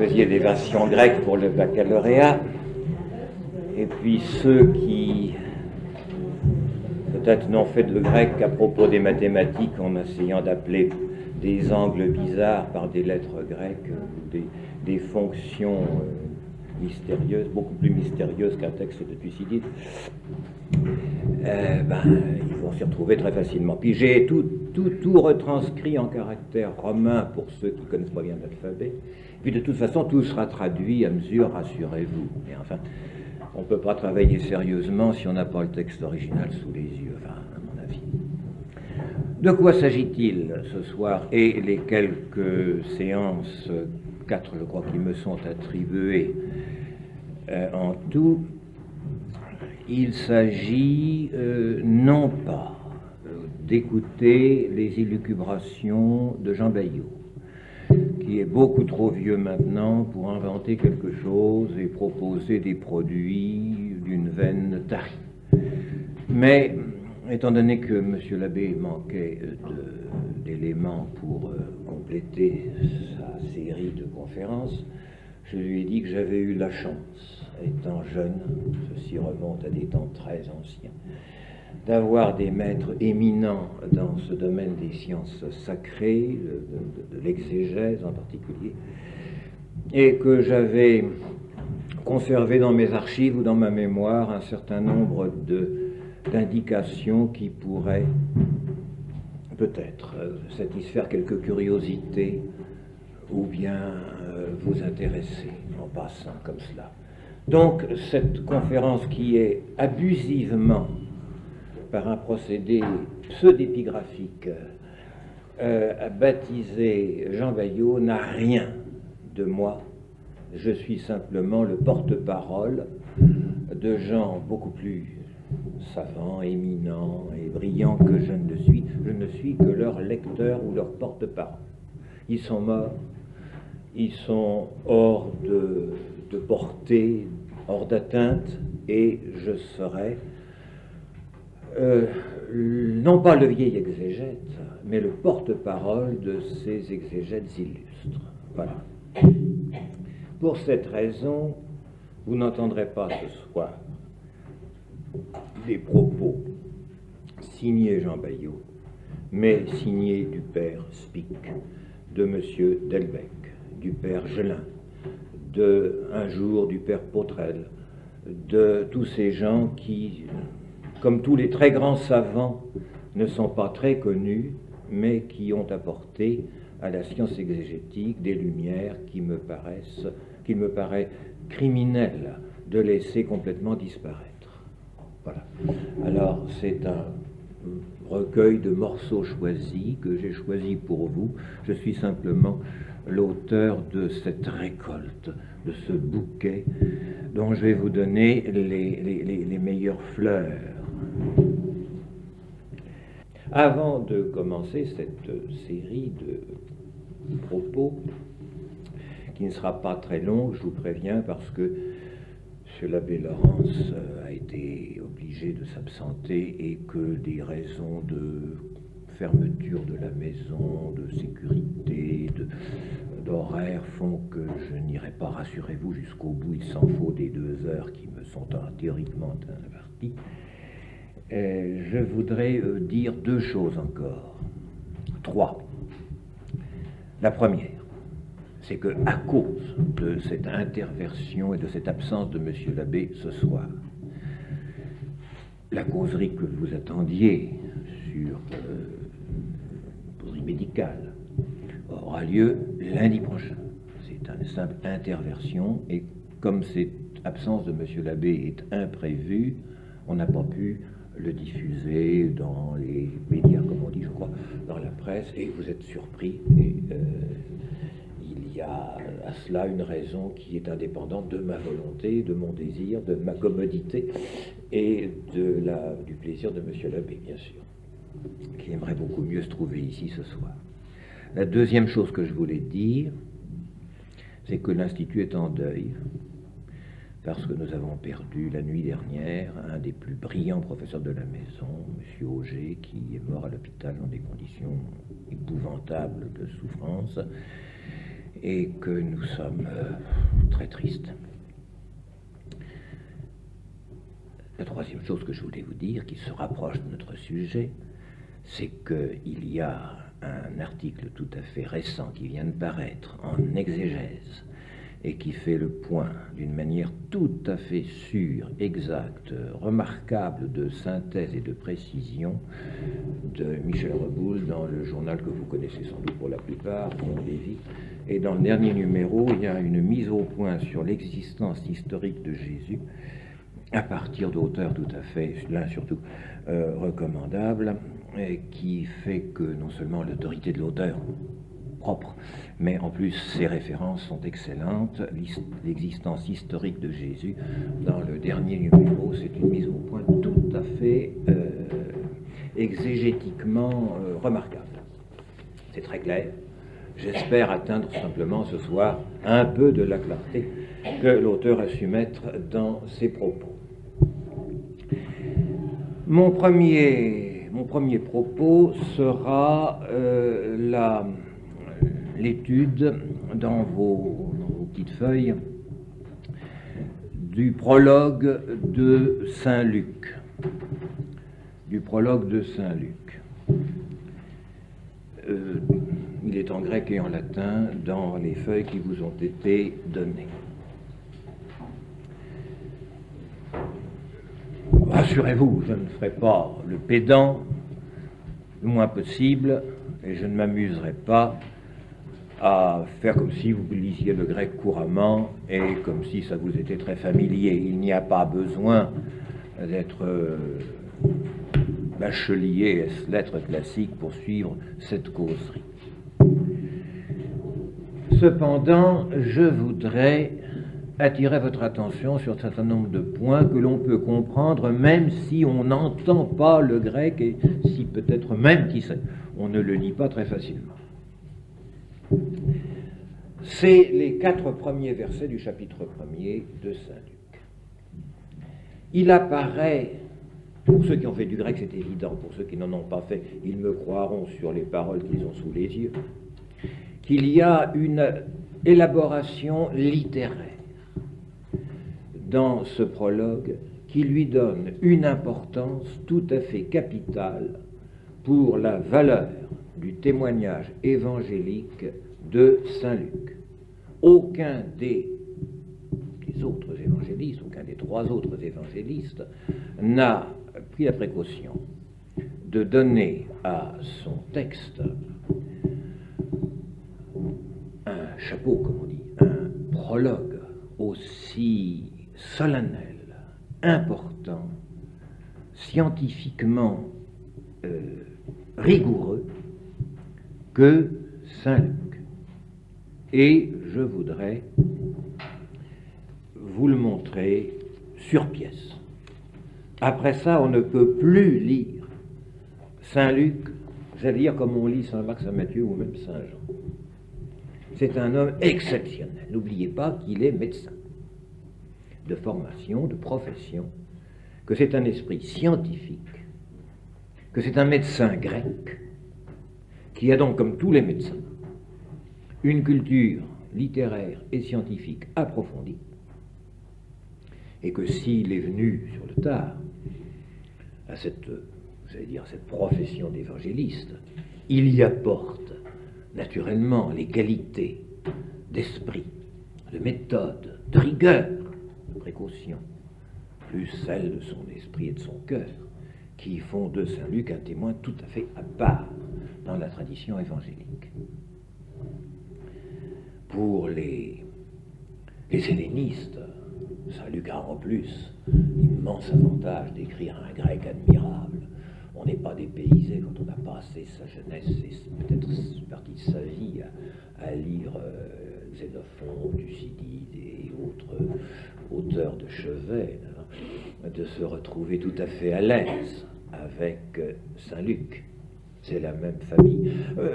faisiez des versions grecques pour le baccalauréat, et puis ceux qui peut-être n'ont fait de grec qu'à propos des mathématiques en essayant d'appeler des angles bizarres par des lettres grecques, des fonctions mystérieuses, beaucoup plus mystérieuses qu'un texte de Thucydide, ils vont s'y retrouver très facilement. Puis j'ai tout retranscrit en caractère romain pour ceux qui ne connaissent pas bien l'alphabet. Puis de toute façon, tout sera traduit à mesure, rassurez-vous. Et enfin, on ne peut pas travailler sérieusement si on n'a pas le texte original sous les yeux, enfin, à mon avis. De quoi s'agit-il ce soir et les quelques séances, 4 je crois qui me sont attribuées en tout? Il s'agit non pas d'écouter les élucubrations de Jean Bayot, qui est beaucoup trop vieux maintenant pour inventer quelque chose et proposer des produits d'une veine tarie. Mais, étant donné que M. l'abbé manquait d'éléments pour compléter sa série de conférences, je lui ai dit que j'avais eu la chance, étant jeune, ceci remonte à des temps très anciens, d'avoir des maîtres éminents dans ce domaine des sciences sacrées, de l'exégèse en particulier, et que j'avais conservé dans mes archives ou dans ma mémoire un certain nombre d'indications qui pourraient peut-être satisfaire quelques curiosités ou bien vous intéresser en passant comme cela. Donc cette conférence qui est abusivement, par un procédé pseudépigraphique, baptisé Jean Bayot, n'a rien de moi. Je suis simplement le porte-parole de gens beaucoup plus savants, éminents et brillants que je ne le suis. Je ne suis que leur lecteur ou leur porte-parole. Ils sont morts, ils sont hors de portée, hors d'atteinte, et je serai non pas le vieil exégète, mais le porte-parole de ces exégètes illustres. Voilà. Pour cette raison, vous n'entendrez pas ce soir des propos signés Jean Bayot, mais signés du père Spic, de M. Delbecq, du père Gelin, un jour du père Pautrel, de tous ces gens qui, comme tous les très grands savants, ne sont pas très connus, mais qui ont apporté à la science exégétique des lumières qu'il me paraît criminel de laisser complètement disparaître. Voilà. Alors, c'est un recueil de morceaux choisis que j'ai choisi pour vous. Je suis simplement l'auteur de cette récolte, de ce bouquet dont je vais vous donner les meilleures fleurs. Avant de commencer cette série de propos, qui ne sera pas très longue, je vous préviens, parce que M. l'abbé Laurence a été obligé de s'absenter et que des raisons de fermeture de la maison, de sécurité, d'horaire font que je n'irai pas, rassurez-vous, jusqu'au bout. Il s'en faut des 2 heures qui me sont théoriquement imparties. Je voudrais dire 2 choses encore. 3. La première, c'est que à cause de cette interversion et de cette absence de M. l'abbé ce soir, la causerie que vous attendiez sur causerie médicale aura lieu lundi prochain. C'est une simple interversion et comme cette absence de M. l'abbé est imprévue, on n'a pas pu le diffuser dans les médias, comme on dit, je crois, dans la presse, et vous êtes surpris. Et il y a à cela une raison qui est indépendante de ma volonté, de mon désir, de ma commodité et du plaisir de M. l'abbé, bien sûr, qui aimerait beaucoup mieux se trouver ici ce soir. La deuxième chose que je voulais dire, c'est que l'Institut est en deuil, parce que nous avons perdu la nuit dernière un des plus brillants professeurs de la maison, M. Auger, qui est mort à l'hôpital dans des conditions épouvantables de souffrance. et que nous sommes très tristes. La troisième chose que je voulais vous dire, qui se rapproche de notre sujet, c'est qu'il y a un article tout à fait récent qui vient de paraître en exégèse et qui fait le point d'une manière tout à fait sûre, exacte, remarquable de synthèse et de précision de Michel Reboul dans le journal que vous connaissez sans doute pour la plupart, Mon Lévy. Et dans le dernier numéro, il y a une mise au point sur l'existence historique de Jésus à partir d'auteurs tout à fait, l'un surtout, recommandable, qui fait que non seulement l'autorité de l'auteur propre, mais en plus ses références sont excellentes. L'existence historique de Jésus, dans le dernier numéro, c'est une mise au point tout à fait exégétiquement remarquable. C'est très clair. J'espère atteindre simplement ce soir un peu de la clarté que l'auteur a su mettre dans ses propos. Mon premier propos sera l'étude dans vos petites feuilles du prologue de Saint Luc. Il est en grec et en latin dans les feuilles qui vous ont été données. Rassurez-vous, je ne ferai pas le pédant, le moins possible, et je ne m'amuserai pas à faire comme si vous lisiez le grec couramment et comme si ça vous était très familier. Il n'y a pas besoin d'être bachelier lettres classiques pour suivre cette causerie. Cependant, je voudrais attirer votre attention sur un certain nombre de points que l'on peut comprendre même si on n'entend pas le grec et si peut-être même, qui sait, on ne le lit pas très facilement. C'est les 4 premiers versets du chapitre 1er de Saint Luc. Il apparaît, pour ceux qui ont fait du grec c'est évident, pour ceux qui n'en ont pas fait, ils me croiront sur les paroles qu'ils ont sous les yeux, qu'il y a une élaboration littéraire dans ce prologue qui lui donne une importance tout à fait capitale pour la valeur du témoignage évangélique de Saint Luc. Aucun des autres évangélistes, aucun des 3 autres évangélistes n'a pris la précaution de donner à son texte un chapeau, comme on dit, un prologue aussi solennel, important, scientifiquement rigoureux que Saint Luc. Et je voudrais vous le montrer sur pièce. Après ça, on ne peut plus lire Saint Luc, j'allais dire comme on lit Saint Marc, Saint Matthieu ou même Saint Jean. C'est un homme exceptionnel. N'oubliez pas qu'il est médecin de formation, de profession, que c'est un esprit scientifique, que c'est un médecin grec, qui a donc, comme tous les médecins, une culture littéraire et scientifique approfondie, et que s'il est venu sur le tard à cette profession d'évangéliste, il y apporte naturellement les qualités d'esprit, de méthode, de rigueur, de précaution, plus celles de son esprit et de son cœur, qui font de Saint Luc un témoin tout à fait à part dans la tradition évangélique. Pour les hellénistes, Saint Luc a en plus l'immense avantage d'écrire un grec admirable. On n'est pas dépaysé quand on a passé sa jeunesse et peut-être une partie de sa vie à lire Xénophon, Thucydide et autres auteurs de chevet, de se retrouver tout à fait à l'aise avec Saint Luc. C'est la même famille.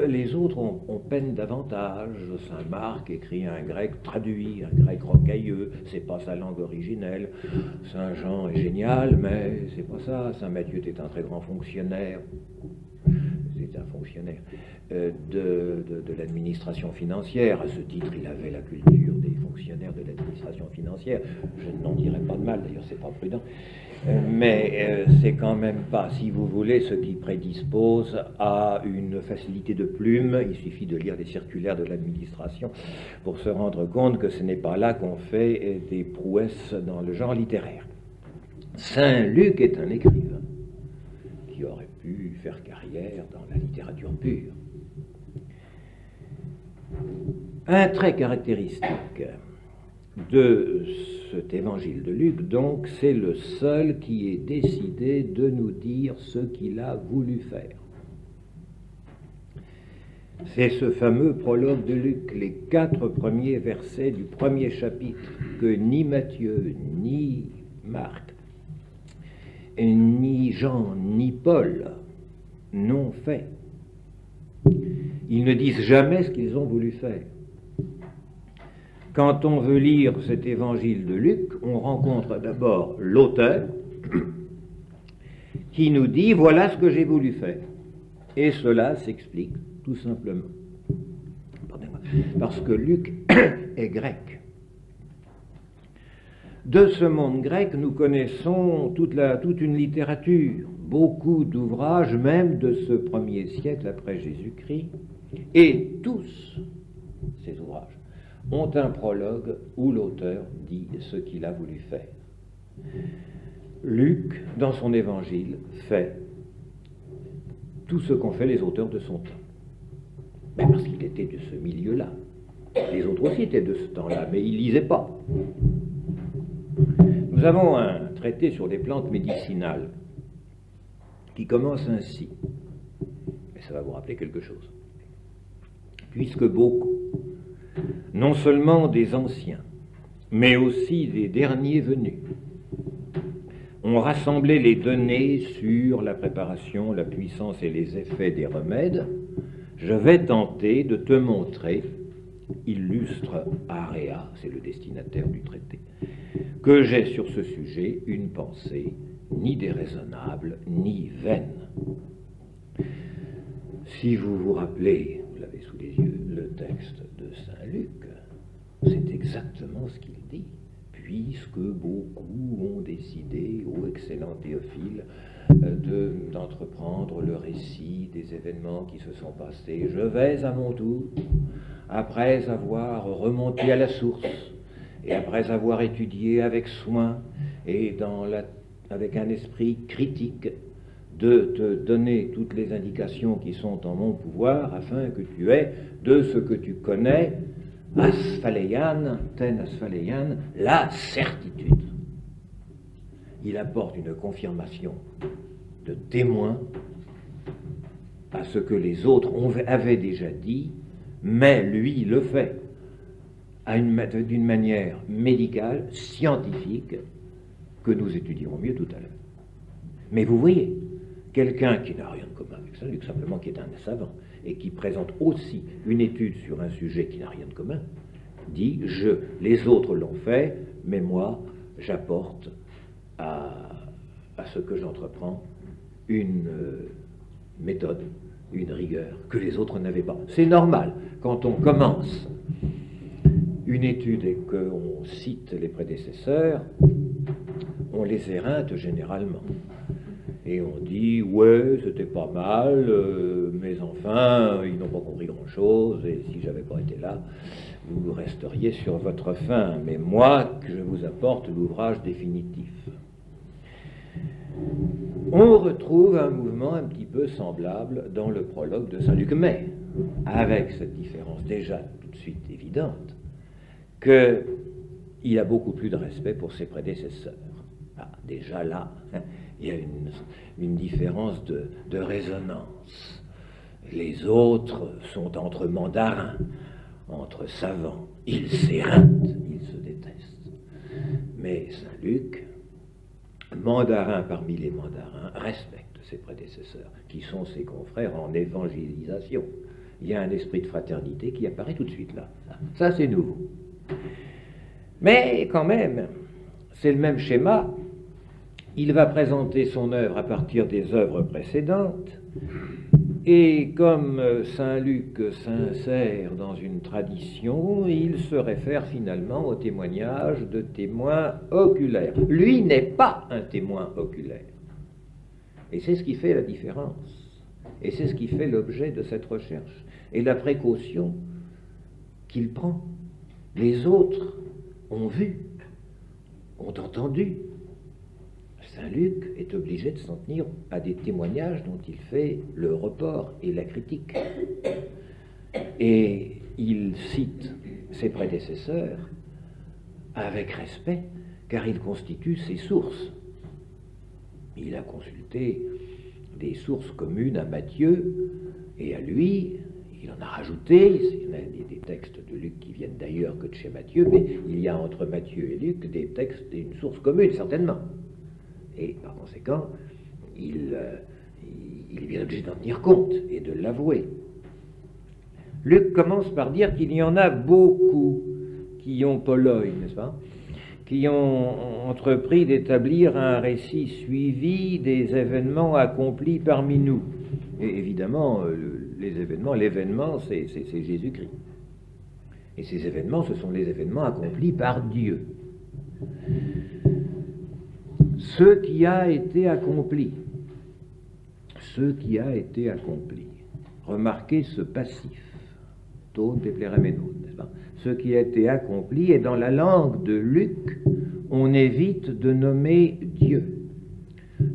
Les autres ont peine davantage. Saint Marc écrit un grec traduit, un grec rocailleux, c'est pas sa langue originelle. Saint Jean est génial, mais c'est pas ça. Saint Matthieu est un très grand fonctionnaire. C'est un fonctionnaire, de l'administration financière. À ce titre, il avait la culture des fonctionnaires de l'administration financière. Je n'en dirais pas de mal, d'ailleurs, c'est pas prudent. Mais c'est quand même pas, si vous voulez, ce qui prédispose à une facilité de plume. Il suffit de lire les circulaires de l'administration pour se rendre compte que ce n'est pas là qu'on fait des prouesses dans le genre littéraire. Saint-Luc est un écrivain qui aurait pu faire carrière dans la littérature pure. Un trait caractéristique de cet évangile de Luc, donc, c'est le seul qui est décidé de nous dire ce qu'il a voulu faire. C'est ce fameux prologue de Luc, les 4 premiers versets du premier chapitre, que ni Matthieu, ni Marc, ni Jean, ni Paul n'ont fait. Ils ne disent jamais ce qu'ils ont voulu faire. Quand on veut lire cet évangile de Luc, on rencontre d'abord l'auteur qui nous dit « Voilà ce que j'ai voulu faire ». Et cela s'explique tout simplement. Pardonnez-moi. Parce que Luc est grec. De ce monde grec, nous connaissons toute une littérature, beaucoup d'ouvrages, même de ce 1er siècle après Jésus-Christ, et tous ces ouvrages ont un prologue où l'auteur dit ce qu'il a voulu faire. Luc, dans son évangile, fait tout ce qu'ont fait les auteurs de son temps. Ben parce qu'il était de ce milieu-là. Les autres aussi étaient de ce temps-là, mais ils ne lisaient pas. Nous avons un traité sur les plantes médicinales qui commence ainsi. Et ça va vous rappeler quelque chose. Puisque beaucoup, non seulement des anciens, mais aussi des derniers venus, ont rassemblé les données sur la préparation, la puissance et les effets des remèdes, je vais tenter de te montrer, illustre Area, c'est le destinataire du traité, que j'ai sur ce sujet une pensée ni déraisonnable, ni vaine. Si vous vous rappelez, vous l'avez sous les yeux, le texte de Saint-Luc, c'est exactement ce qu'il dit. Puisque beaucoup ont décidé, ô excellent Théophile, d'entreprendre le récit des événements qui se sont passés, je vais à mon tour, après avoir remonté à la source, et après avoir étudié avec soin, et avec un esprit critique, de te donner toutes les indications qui sont en mon pouvoir, afin que tu aies, de ce que tu connais, asphaleian, ten asphaleian, la certitude. Il apporte une confirmation de témoin à ce que les autres avaient déjà dit, mais lui le fait d'une manière médicale, scientifique, que nous étudierons mieux tout à l'heure. Mais vous voyez, quelqu'un qui n'a rien de commun avec Saint-Luc, simplement qui est un savant, et qui présente aussi une étude sur un sujet qui n'a rien de commun, dit, les autres l'ont fait, mais moi, j'apporte à ce que j'entreprends une méthode, une rigueur que les autres n'avaient pas. C'est normal, quand on commence une étude et qu'on cite les prédécesseurs, on les éreinte généralement. Et on dit, ouais, c'était pas mal, mais enfin, ils n'ont pas compris grand-chose, et si j'avais pas été là, vous resteriez sur votre faim. Mais moi, que je vous apporte l'ouvrage définitif. On retrouve un mouvement un petit peu semblable dans le prologue de Saint-Luc, mais avec cette différence déjà tout de suite évidente, qu'il a beaucoup plus de respect pour ses prédécesseurs. Ah, déjà là, il y a une différence de résonance. Les autres sont entre mandarins, entre savants. Ils s'éreintent, ils se détestent. Mais Saint-Luc, mandarin parmi les mandarins, respecte ses prédécesseurs, qui sont ses confrères en évangélisation. Il y a un esprit de fraternité qui apparaît tout de suite là. Ça c'est nouveau. Mais quand même, c'est le même schéma. Il va présenter son œuvre à partir des œuvres précédentes, Et comme saint Luc s'insère dans une tradition, il se réfère finalement au témoignage de témoins oculaires. Lui n'est pas un témoin oculaire. Et c'est ce qui fait la différence. Et c'est ce qui fait l'objet de cette recherche. Et la précaution qu'il prend. Les autres ont vu, ont entendu. Saint Luc est obligé de s'en tenir à des témoignages dont il fait le report et la critique. Et il cite ses prédécesseurs avec respect, car ils constituent ses sources. Il a consulté des sources communes à Matthieu et à lui, il en a rajouté. Il y en a des textes de Luc qui viennent d'ailleurs que de chez Matthieu, mais il y a entre Matthieu et Luc des textes et une source commune, certainement. Et par conséquent, il est bien obligé d'en tenir compte et de l'avouer. Luc commence par dire qu'il y en a beaucoup qui ont poloi, n'est-ce pas, qui ont entrepris d'établir un récit suivi des événements accomplis parmi nous. Et évidemment, l'événement, c'est Jésus-Christ. Et ces événements, ce sont les événements accomplis par Dieu. Ce qui a été accompli, remarquez ce passif, ton pépléréménon, n'est-ce pas? Ce qui a été accompli, et dans la langue de Luc, on évite de nommer Dieu.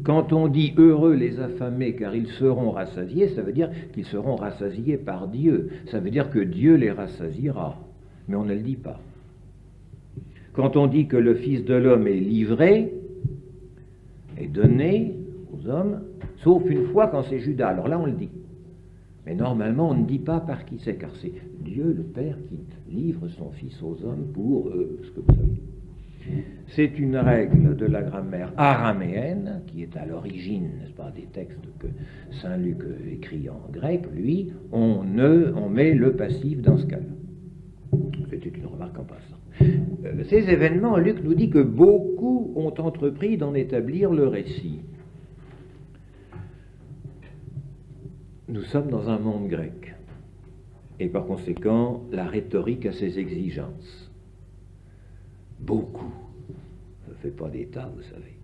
Quand on dit « heureux les affamés car ils seront rassasiés », ça veut dire qu'ils seront rassasiés par Dieu. Ça veut dire que Dieu les rassasiera, mais on ne le dit pas. Quand on dit que le Fils de l'homme est livré, est donné aux hommes, sauf une fois quand c'est Judas, alors là on le dit. Mais normalement on ne dit pas par qui c'est, car c'est Dieu le Père qui livre son Fils aux hommes pour ce que vous savez. C'est une règle de la grammaire araméenne qui est à l'origine, n'est-ce pas, des textes que saint Luc écrit en grec. Lui, on met le passif dans ce cas-là. C'était une remarque en passant. Ces événements, Luc nous dit que beaucoup ont entrepris d'en établir le récit. Nous sommes dans un monde grec, et par conséquent, la rhétorique a ses exigences. Beaucoup. Ça ne fait pas des tas, vous savez.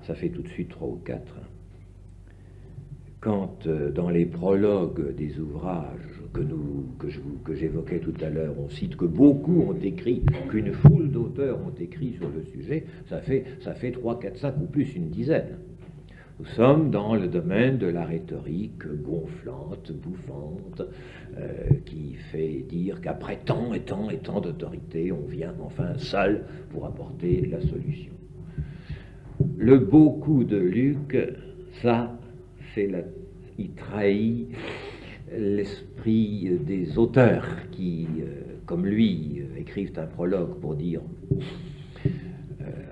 Ça fait tout de suite 3 ou 4. Quand dans les prologues des ouvrages que j'évoquais tout à l'heure, on cite que beaucoup ont écrit, qu'une foule d'auteurs ont écrit sur le sujet, ça fait 3, 4, 5 ou plus, une dizaine. Nous sommes dans le domaine de la rhétorique gonflante, bouffante, qui fait dire qu'après tant et tant et tant d'autorité, on vient enfin seul pour apporter la solution. Le beaucoup de Luc, ça, il trahit l'esprit des auteurs qui, comme lui, écrivent un prologue pour dire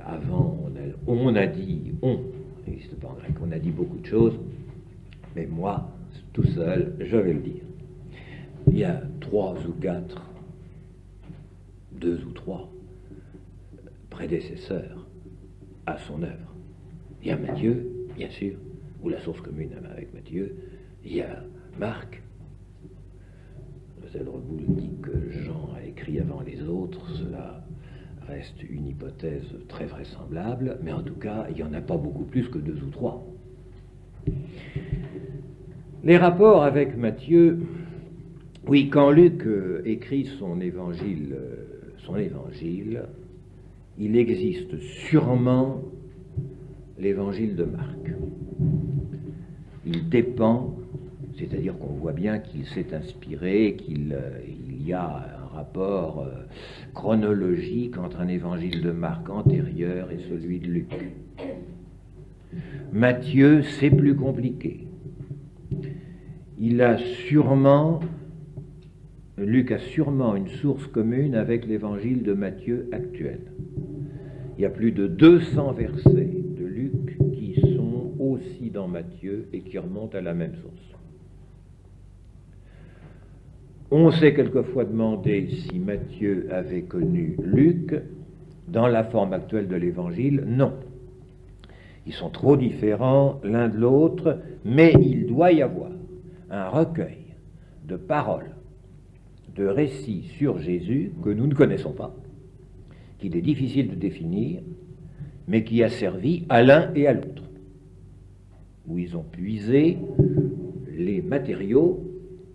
avant, on a dit, il n'existe pas en grec, on a dit beaucoup de choses, mais moi, tout seul, je vais le dire. Il y a 3 ou 4, 2 ou 3 prédécesseurs à son œuvre. Il y a Matthieu, bien sûr, ou la source commune avec Matthieu, il y a Marc. Zedreboul dit que Jean a écrit avant les autres, cela reste une hypothèse très vraisemblable, mais en tout cas, il n'y en a pas beaucoup plus que 2 ou 3. Les rapports avec Matthieu, oui, quand Luc écrit son évangile, il existe sûrement l'évangile de Marc. Il dépend, c'est-à-dire qu'on voit bien qu'il s'est inspiré, qu'il y a un rapport chronologique entre un évangile de Marc antérieur et celui de Luc. Matthieu, c'est plus compliqué. Luc a sûrement une source commune avec l'évangile de Matthieu actuel. Il y a plus de 200 versets de Luc qui sont aussi dans Matthieu et qui remontent à la même source. On s'est quelquefois demandé si Matthieu avait connu Luc dans la forme actuelle de l'évangile. Non. Ils sont trop différents l'un de l'autre, mais il doit y avoir un recueil de paroles, de récits sur Jésus que nous ne connaissons pas, qu'il est difficile de définir, mais qui a servi à l'un et à l'autre, où ils ont puisé les matériaux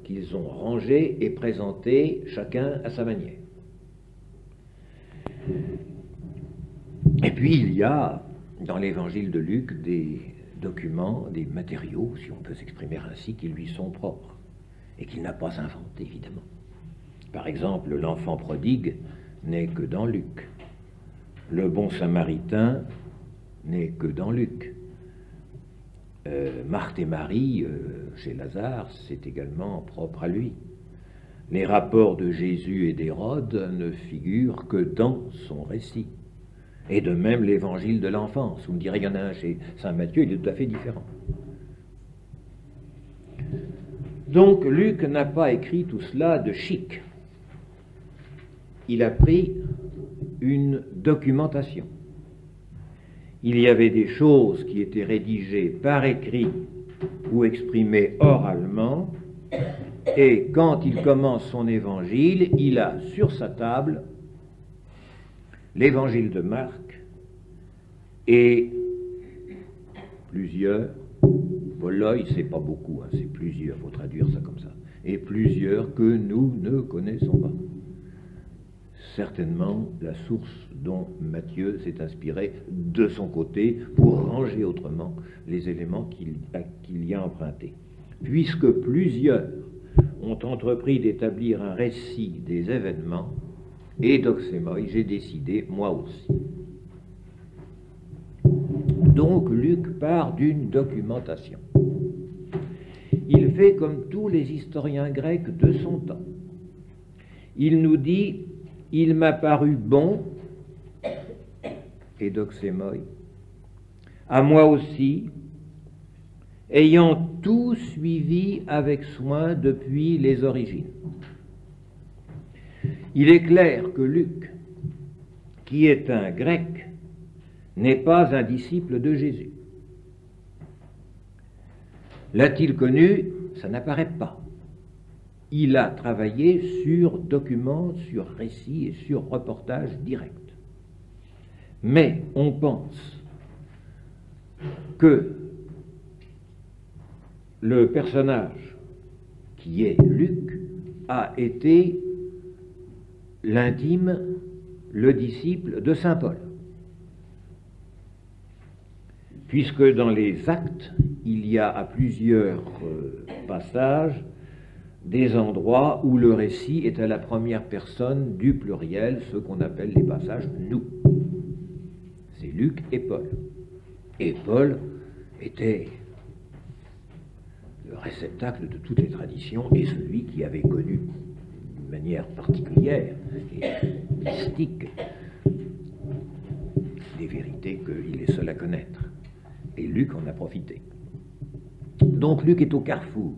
qu'ils ont rangés et présentés chacun à sa manière. Et puis il y a dans l'évangile de Luc des documents, des matériaux, si on peut s'exprimer ainsi, qui lui sont propres et qu'il n'a pas inventés, évidemment. Par exemple, l'enfant prodigue n'est que dans Luc. Le bon samaritain n'est que dans Luc. Marthe et Marie, chez Lazare, c'est également propre à lui. Les rapports de Jésus et d'Hérode ne figurent que dans son récit. Et de même l'évangile de l'enfance. Vous me direz, il y en a un chez saint Matthieu, il est tout à fait différent. Donc Luc n'a pas écrit tout cela de chic. Il a pris une documentation. Il y avait des choses qui étaient rédigées par écrit ou exprimées oralement, et quand il commence son évangile, il a sur sa table l'évangile de Marc et plusieurs, Voloi, c'est pas beaucoup, hein, c'est plusieurs, il faut traduire ça comme ça, et plusieurs que nous ne connaissons pas. Certainement la source dont Matthieu s'est inspiré de son côté pour ranger autrement les éléments qu'il y a empruntés. Puisque plusieurs ont entrepris d'établir un récit des événements, et doxémoi, j'ai décidé, moi aussi. Donc Luc part d'une documentation. Il fait comme tous les historiens grecs de son temps. Il nous dit, il m'a paru bon, et doxémoi, à moi aussi, ayant tout suivi avec soin depuis les origines. Il est clair que Luc, qui est un grec, n'est pas un disciple de Jésus. L'a-t-il connu? Ça n'apparaît pas. Il a travaillé sur documents, sur récits et sur reportages directs. Mais on pense que le personnage qui est Luc a été l'intime, le disciple de saint Paul. Puisque dans les Actes, il y a à plusieurs passages des endroits où le récit est à la première personne du pluriel, ce qu'on appelle les passages « nous ». C'est Luc et Paul. Et Paul était le réceptacle de toutes les traditions et celui qui avait connu d'une manière particulière et mystique des vérités qu'il est seul à connaître. Et Luc en a profité. Donc Luc est au carrefour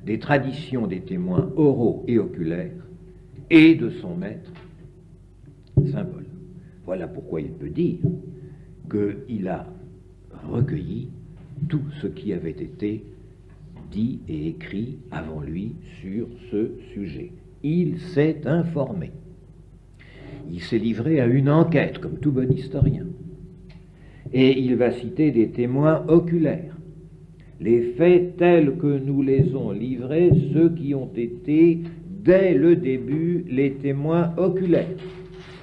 des traditions des témoins oraux et oculaires et de son maître, saint Paul. Voilà pourquoi il peut dire qu'il a recueilli tout ce qui avait été dit et écrit avant lui sur ce sujet. Il s'est informé. Il s'est livré à une enquête, comme tout bon historien. Et il va citer des témoins oculaires. Les faits tels que nous les ont livrés, ceux qui ont été, dès le début, les témoins oculaires.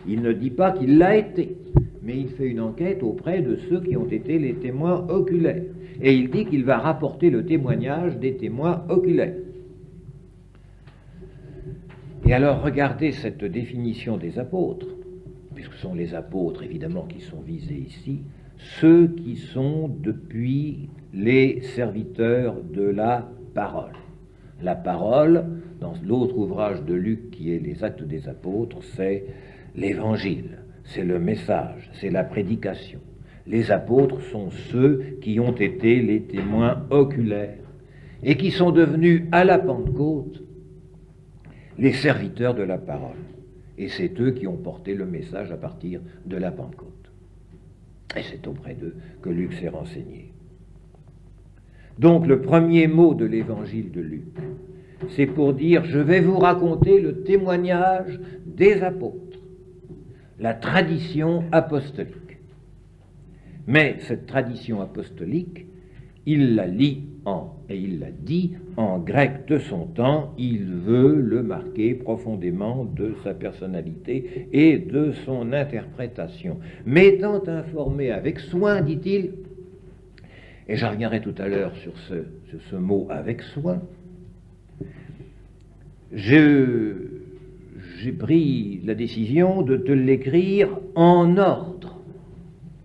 Il ne dit pas qu'il l'a été, mais il fait une enquête auprès de ceux qui ont été les témoins oculaires. Et il dit qu'il va rapporter le témoignage des témoins oculaires. Et alors, regardez cette définition des apôtres, puisque ce sont les apôtres, évidemment, qui sont visés ici, ceux qui sont depuis les serviteurs de la parole. La parole, dans l'autre ouvrage de Luc qui est les Actes des apôtres, c'est l'évangile, c'est le message, c'est la prédication. Les apôtres sont ceux qui ont été les témoins oculaires et qui sont devenus à la Pentecôte les serviteurs de la parole. Et c'est eux qui ont porté le message à partir de la Pentecôte. Et c'est auprès d'eux que Luc s'est renseigné. Donc le premier mot de l'évangile de Luc, c'est pour dire, je vais vous raconter le témoignage des apôtres, la tradition apostolique. Mais cette tradition apostolique, il la lit et il l'a dit en grec de son temps, il veut le marquer profondément de sa personnalité et de son interprétation. M'étant informé avec soin, dit-il, et je reviendrai tout à l'heure sur ce mot avec soin, j'ai pris la décision de te l'écrire en ordre.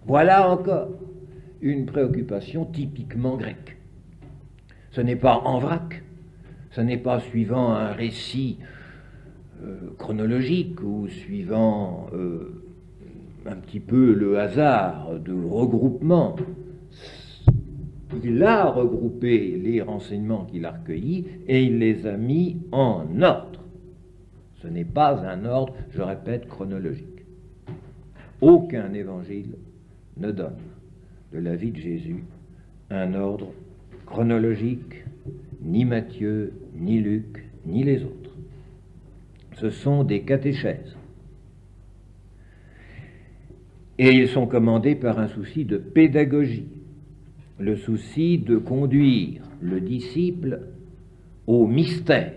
Voilà encore une préoccupation typiquement grecque. Ce n'est pas en vrac, ce n'est pas suivant un récit chronologique ou suivant un petit peu le hasard de regroupement. Il a regroupé les renseignements qu'il a recueillis et il les a mis en ordre. Ce n'est pas un ordre, je répète, chronologique. Aucun évangile ne donne de la vie de Jésus un ordre chronologique, ni Matthieu, ni Luc, ni les autres. Ce sont des catéchèses. Et ils sont commandés par un souci de pédagogie, le souci de conduire le disciple au mystère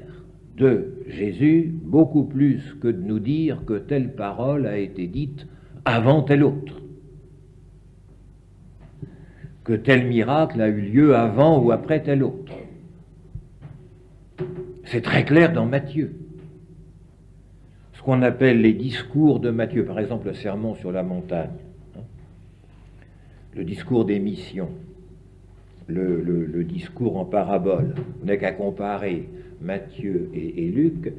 de Jésus, beaucoup plus que de nous dire que telle parole a été dite avant telle autre, que tel miracle a eu lieu avant ou après tel autre. C'est très clair dans Matthieu. Ce qu'on appelle les discours de Matthieu, par exemple le sermon sur la montagne, le discours des missions, le discours en parabole. On n'a qu'à comparer Matthieu et Luc,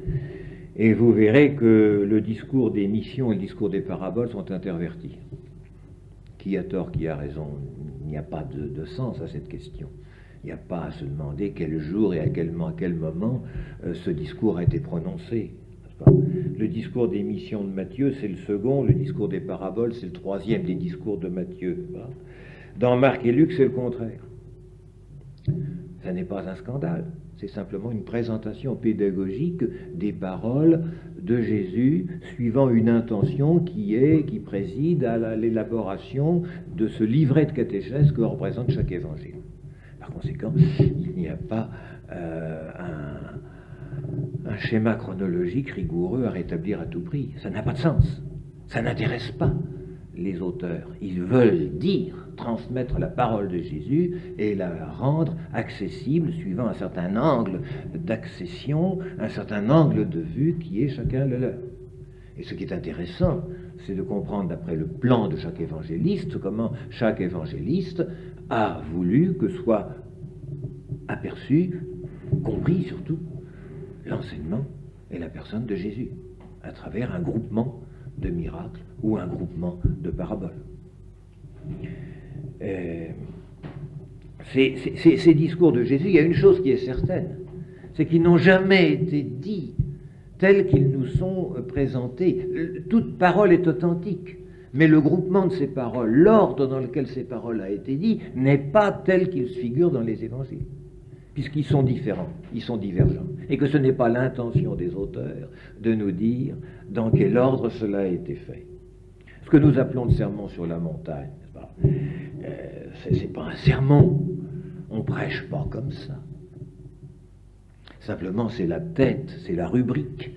et vous verrez que le discours des missions et le discours des paraboles sont intervertis. Qui a tort, qui a raison? Il n'y a pas de sens à cette question. Il n'y a pas à se demander quel jour et à quel moment ce discours a été prononcé. Le discours des missions de Matthieu, c'est le second, le discours des paraboles, c'est le troisième des discours de Matthieu. Dans Marc et Luc, c'est le contraire. Ça n'est pas un scandale, c'est simplement une présentation pédagogique des paroles de Jésus suivant une intention qui préside à l'élaboration de ce livret de catéchèse que représente chaque évangile. Par conséquent, il n'y a pas un schéma chronologique rigoureux à rétablir à tout prix. Ça n'a pas de sens. Ça n'intéresse pas les auteurs. Ils veulent transmettre la parole de Jésus et la rendre accessible suivant un certain angle d'accession, un certain angle de vue qui est chacun le leur. Et ce qui est intéressant, c'est de comprendre d'après le plan de chaque évangéliste comment chaque évangéliste a voulu que soit aperçu, compris surtout, l'enseignement et la personne de Jésus à travers un groupement de miracles ou un groupement de paraboles. Ces discours de Jésus, il y a une chose qui est certaine, c'est qu'ils n'ont jamais été dits tels qu'ils nous sont présentés. Toute parole est authentique, mais le groupement de ces paroles, l'ordre dans lequel ces paroles ont été dites, n'est pas tel qu'il se figure dans les évangiles, puisqu'ils sont différents, ils sont divergents, et que ce n'est pas l'intention des auteurs de nous dire dans quel ordre cela a été fait. Ce que nous appelons le sermon sur la montagne, c'est pas un sermon, on prêche pas comme ça. Simplement, c'est la tête, c'est la rubrique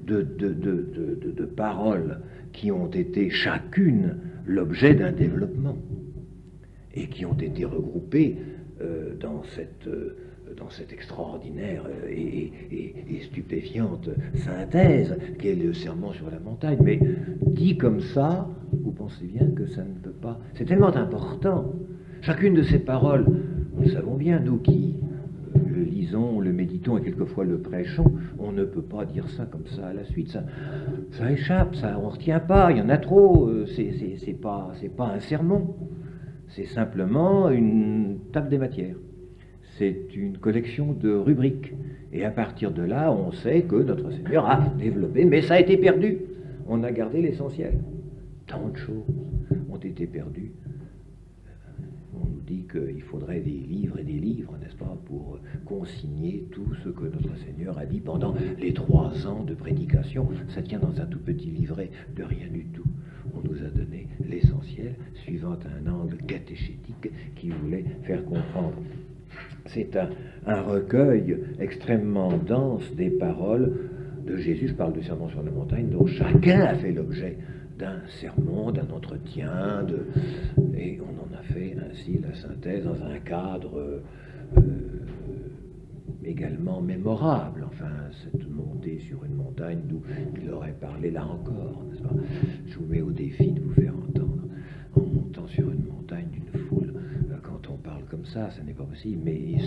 de paroles qui ont été chacune l'objet d'un développement et qui ont été regroupées dans cette extraordinaire et stupéfiante synthèse qu'est le sermon sur la montagne. Mais dit comme ça, vous pensez bien que ça ne peut pas... C'est tellement important. Chacune de ces paroles, nous le savons bien, nous qui le lisons, le méditons et quelquefois le prêchons, on ne peut pas dire ça comme ça à la suite. Ça échappe, ça, on ne retient pas, il y en a trop. C'est pas un sermon. C'est simplement une table des matières. C'est une collection de rubriques. Et à partir de là, on sait que notre Seigneur a développé, mais ça a été perdu. On a gardé l'essentiel. Tant de choses ont été perdues. On nous dit qu'il faudrait des livres et des livres, n'est-ce pas, pour consigner tout ce que notre Seigneur a dit pendant les 3 ans de prédication. Ça tient dans un tout petit livret de rien du tout. On nous a donné l'essentiel, suivant un angle catéchétique qui voulait faire comprendre. C'est un recueil extrêmement dense des paroles de Jésus. Je parle du sermon sur la montagne, dont chacun a fait l'objet d'un sermon, d'un entretien, et on en a fait ainsi la synthèse dans un cadre également mémorable. Enfin, cette montée sur une montagne d'où il aurait parlé là encore, n'est-ce pas? Je vous mets au défi de vous faire entendre, en montant sur une montagne d'une foule, quand on parle comme ça n'est pas possible, mais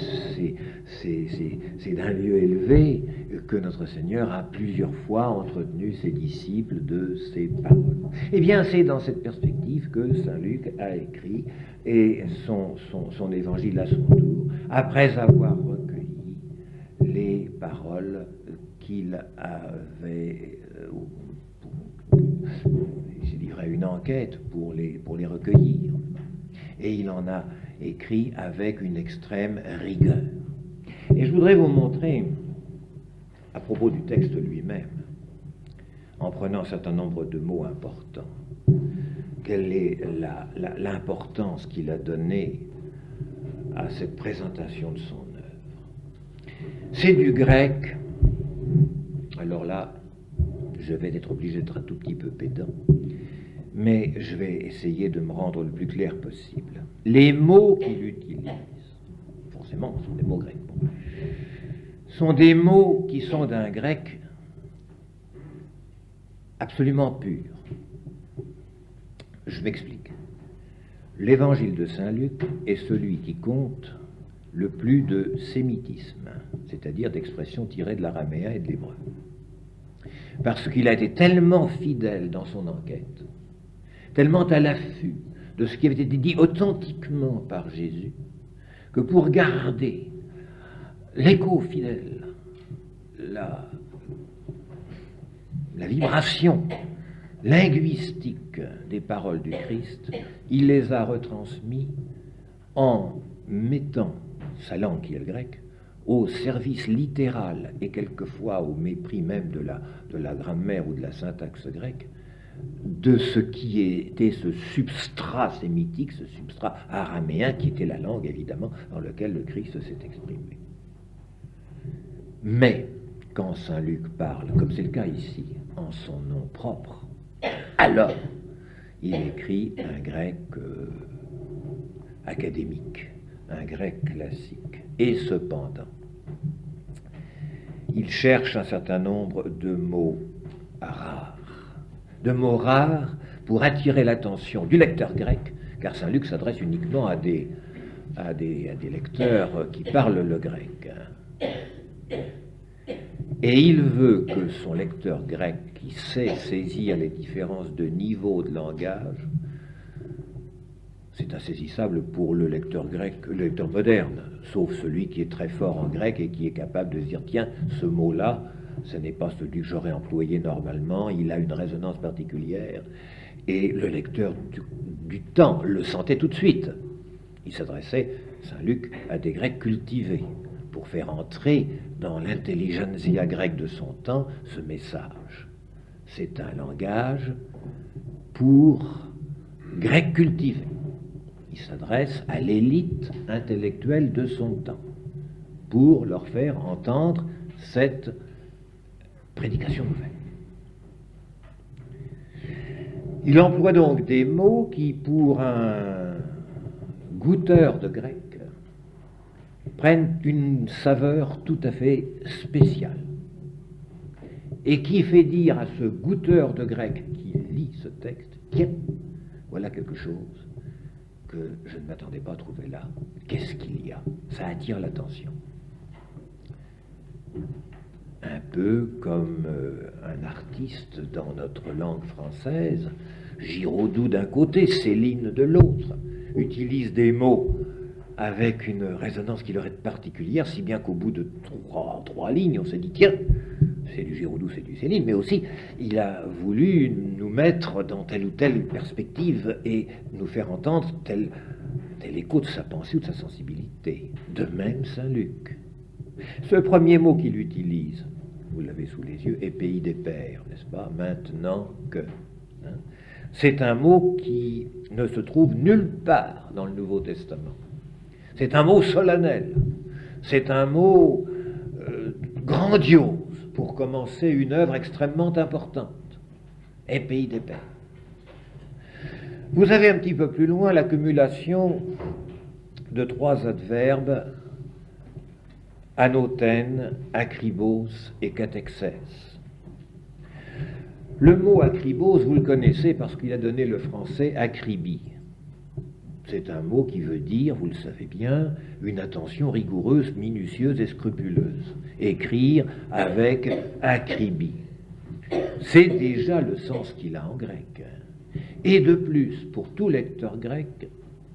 c'est d'un lieu élevé que notre Seigneur a plusieurs fois entretenu ses disciples de ses paroles. Eh bien, c'est dans cette perspective que saint Luc a écrit, et son évangile à son tour, après avoir recueilli les paroles qu'il avait, il livrait une enquête pour les recueillir, et il en a écrit avec une extrême rigueur. Et je voudrais vous montrer, à propos du texte lui-même, en prenant un certain nombre de mots importants, quelle est l'importance qu'il a donnée à cette présentation de son œuvre. C'est du grec. Alors là, je vais être obligé d'être un tout petit peu pédant, mais je vais essayer de me rendre le plus clair possible. Les mots qu'il utilise, forcément, sont des mots grecs, sont des mots qui sont d'un grec absolument pur. Je m'explique. L'évangile de saint Luc est celui qui compte le plus de sémitisme, c'est-à-dire d'expressions tirées de l'araméen et de l'hébreu. Parce qu'il a été tellement fidèle dans son enquête, tellement à l'affût de ce qui avait été dit authentiquement par Jésus, que pour garder l'écho fidèle, la vibration linguistique des paroles du Christ, il les a retransmis en mettant sa langue, qui est le grec, au service littéral et quelquefois au mépris même de la grammaire ou de la syntaxe grecque, de ce qui était ce substrat sémitique, ce substrat araméen, qui était la langue, évidemment, dans laquelle le Christ s'est exprimé. Mais, quand saint Luc parle, comme c'est le cas ici, en son nom propre, alors il écrit un grec académique, un grec classique. Et cependant, il cherche un certain nombre de mots rares, pour attirer l'attention du lecteur grec, car saint Luc s'adresse uniquement à des lecteurs qui parlent le grec. Et il veut que son lecteur grec, qui sait saisir les différences de niveau de langage, c'est insaisissable pour le lecteur grec, le lecteur moderne, sauf celui qui est très fort en grec et qui est capable de se dire, tiens, ce mot-là, ce n'est pas celui que j'aurais employé normalement, il a une résonance particulière, et le lecteur du temps le sentait tout de suite. Il s'adressait, saint Luc, à des Grecs cultivés, pour faire entrer dans l'intelligentsia grecque de son temps ce message. C'est un langage pour Grecs cultivés. Il s'adresse à l'élite intellectuelle de son temps, pour leur faire entendre cette prédication nouvelle. Il emploie donc des mots qui, pour un goûteur de grec, prennent une saveur tout à fait spéciale, et qui fait dire à ce goûteur de grec qui lit ce texte, tiens, voilà quelque chose que je ne m'attendais pas à trouver là. Qu'est-ce qu'il y a? Ça attire l'attention. Un peu comme un artiste dans notre langue française, Giraudoux d'un côté, Céline de l'autre, utilise des mots avec une résonance qui leur est particulière, si bien qu'au bout de trois lignes, on s'est dit, tiens, c'est du Giraudoux, c'est du Céline, mais aussi, il a voulu nous mettre dans telle ou telle perspective et nous faire entendre c'est l'écho de sa pensée ou de sa sensibilité. De même Saint-Luc. Ce premier mot qu'il utilise, vous l'avez sous les yeux, est pays des pères, n'est-ce pas? Maintenant que. Hein, c'est un mot qui ne se trouve nulle part dans le Nouveau Testament. C'est un mot solennel. C'est un mot grandiose pour commencer une œuvre extrêmement importante. Et pays des pères. Vous avez un petit peu plus loin l'accumulation de trois adverbes, anothène, akribos et katexès. Le mot akribos, vous le connaissez parce qu'il a donné le français akribie. C'est un mot qui veut dire, vous le savez bien, une attention rigoureuse, minutieuse et scrupuleuse. Écrire avec akribie. C'est déjà le sens qu'il a en grec. Et de plus, pour tout lecteur grec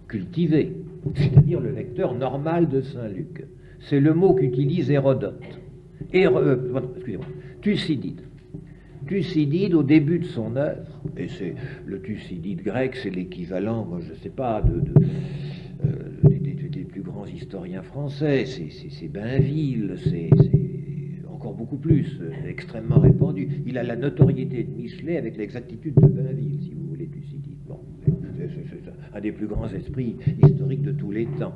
cultivé, c'est-à-dire le lecteur normal de Saint-Luc, c'est le mot qu'utilise Hérodote. Excusez-moi, Thucydide. Thucydide, au début de son œuvre, et c'est le Thucydide grec, c'est l'équivalent, moi je ne sais pas, des plus grands historiens français, c'est Bainville, c'est encore beaucoup plus, extrêmement répandu. Il a la notoriété de Michelet avec l'exactitude de Bainville, si vous voulez, Thucydide. Bon, c'est un des plus grands esprits historiques de tous les temps.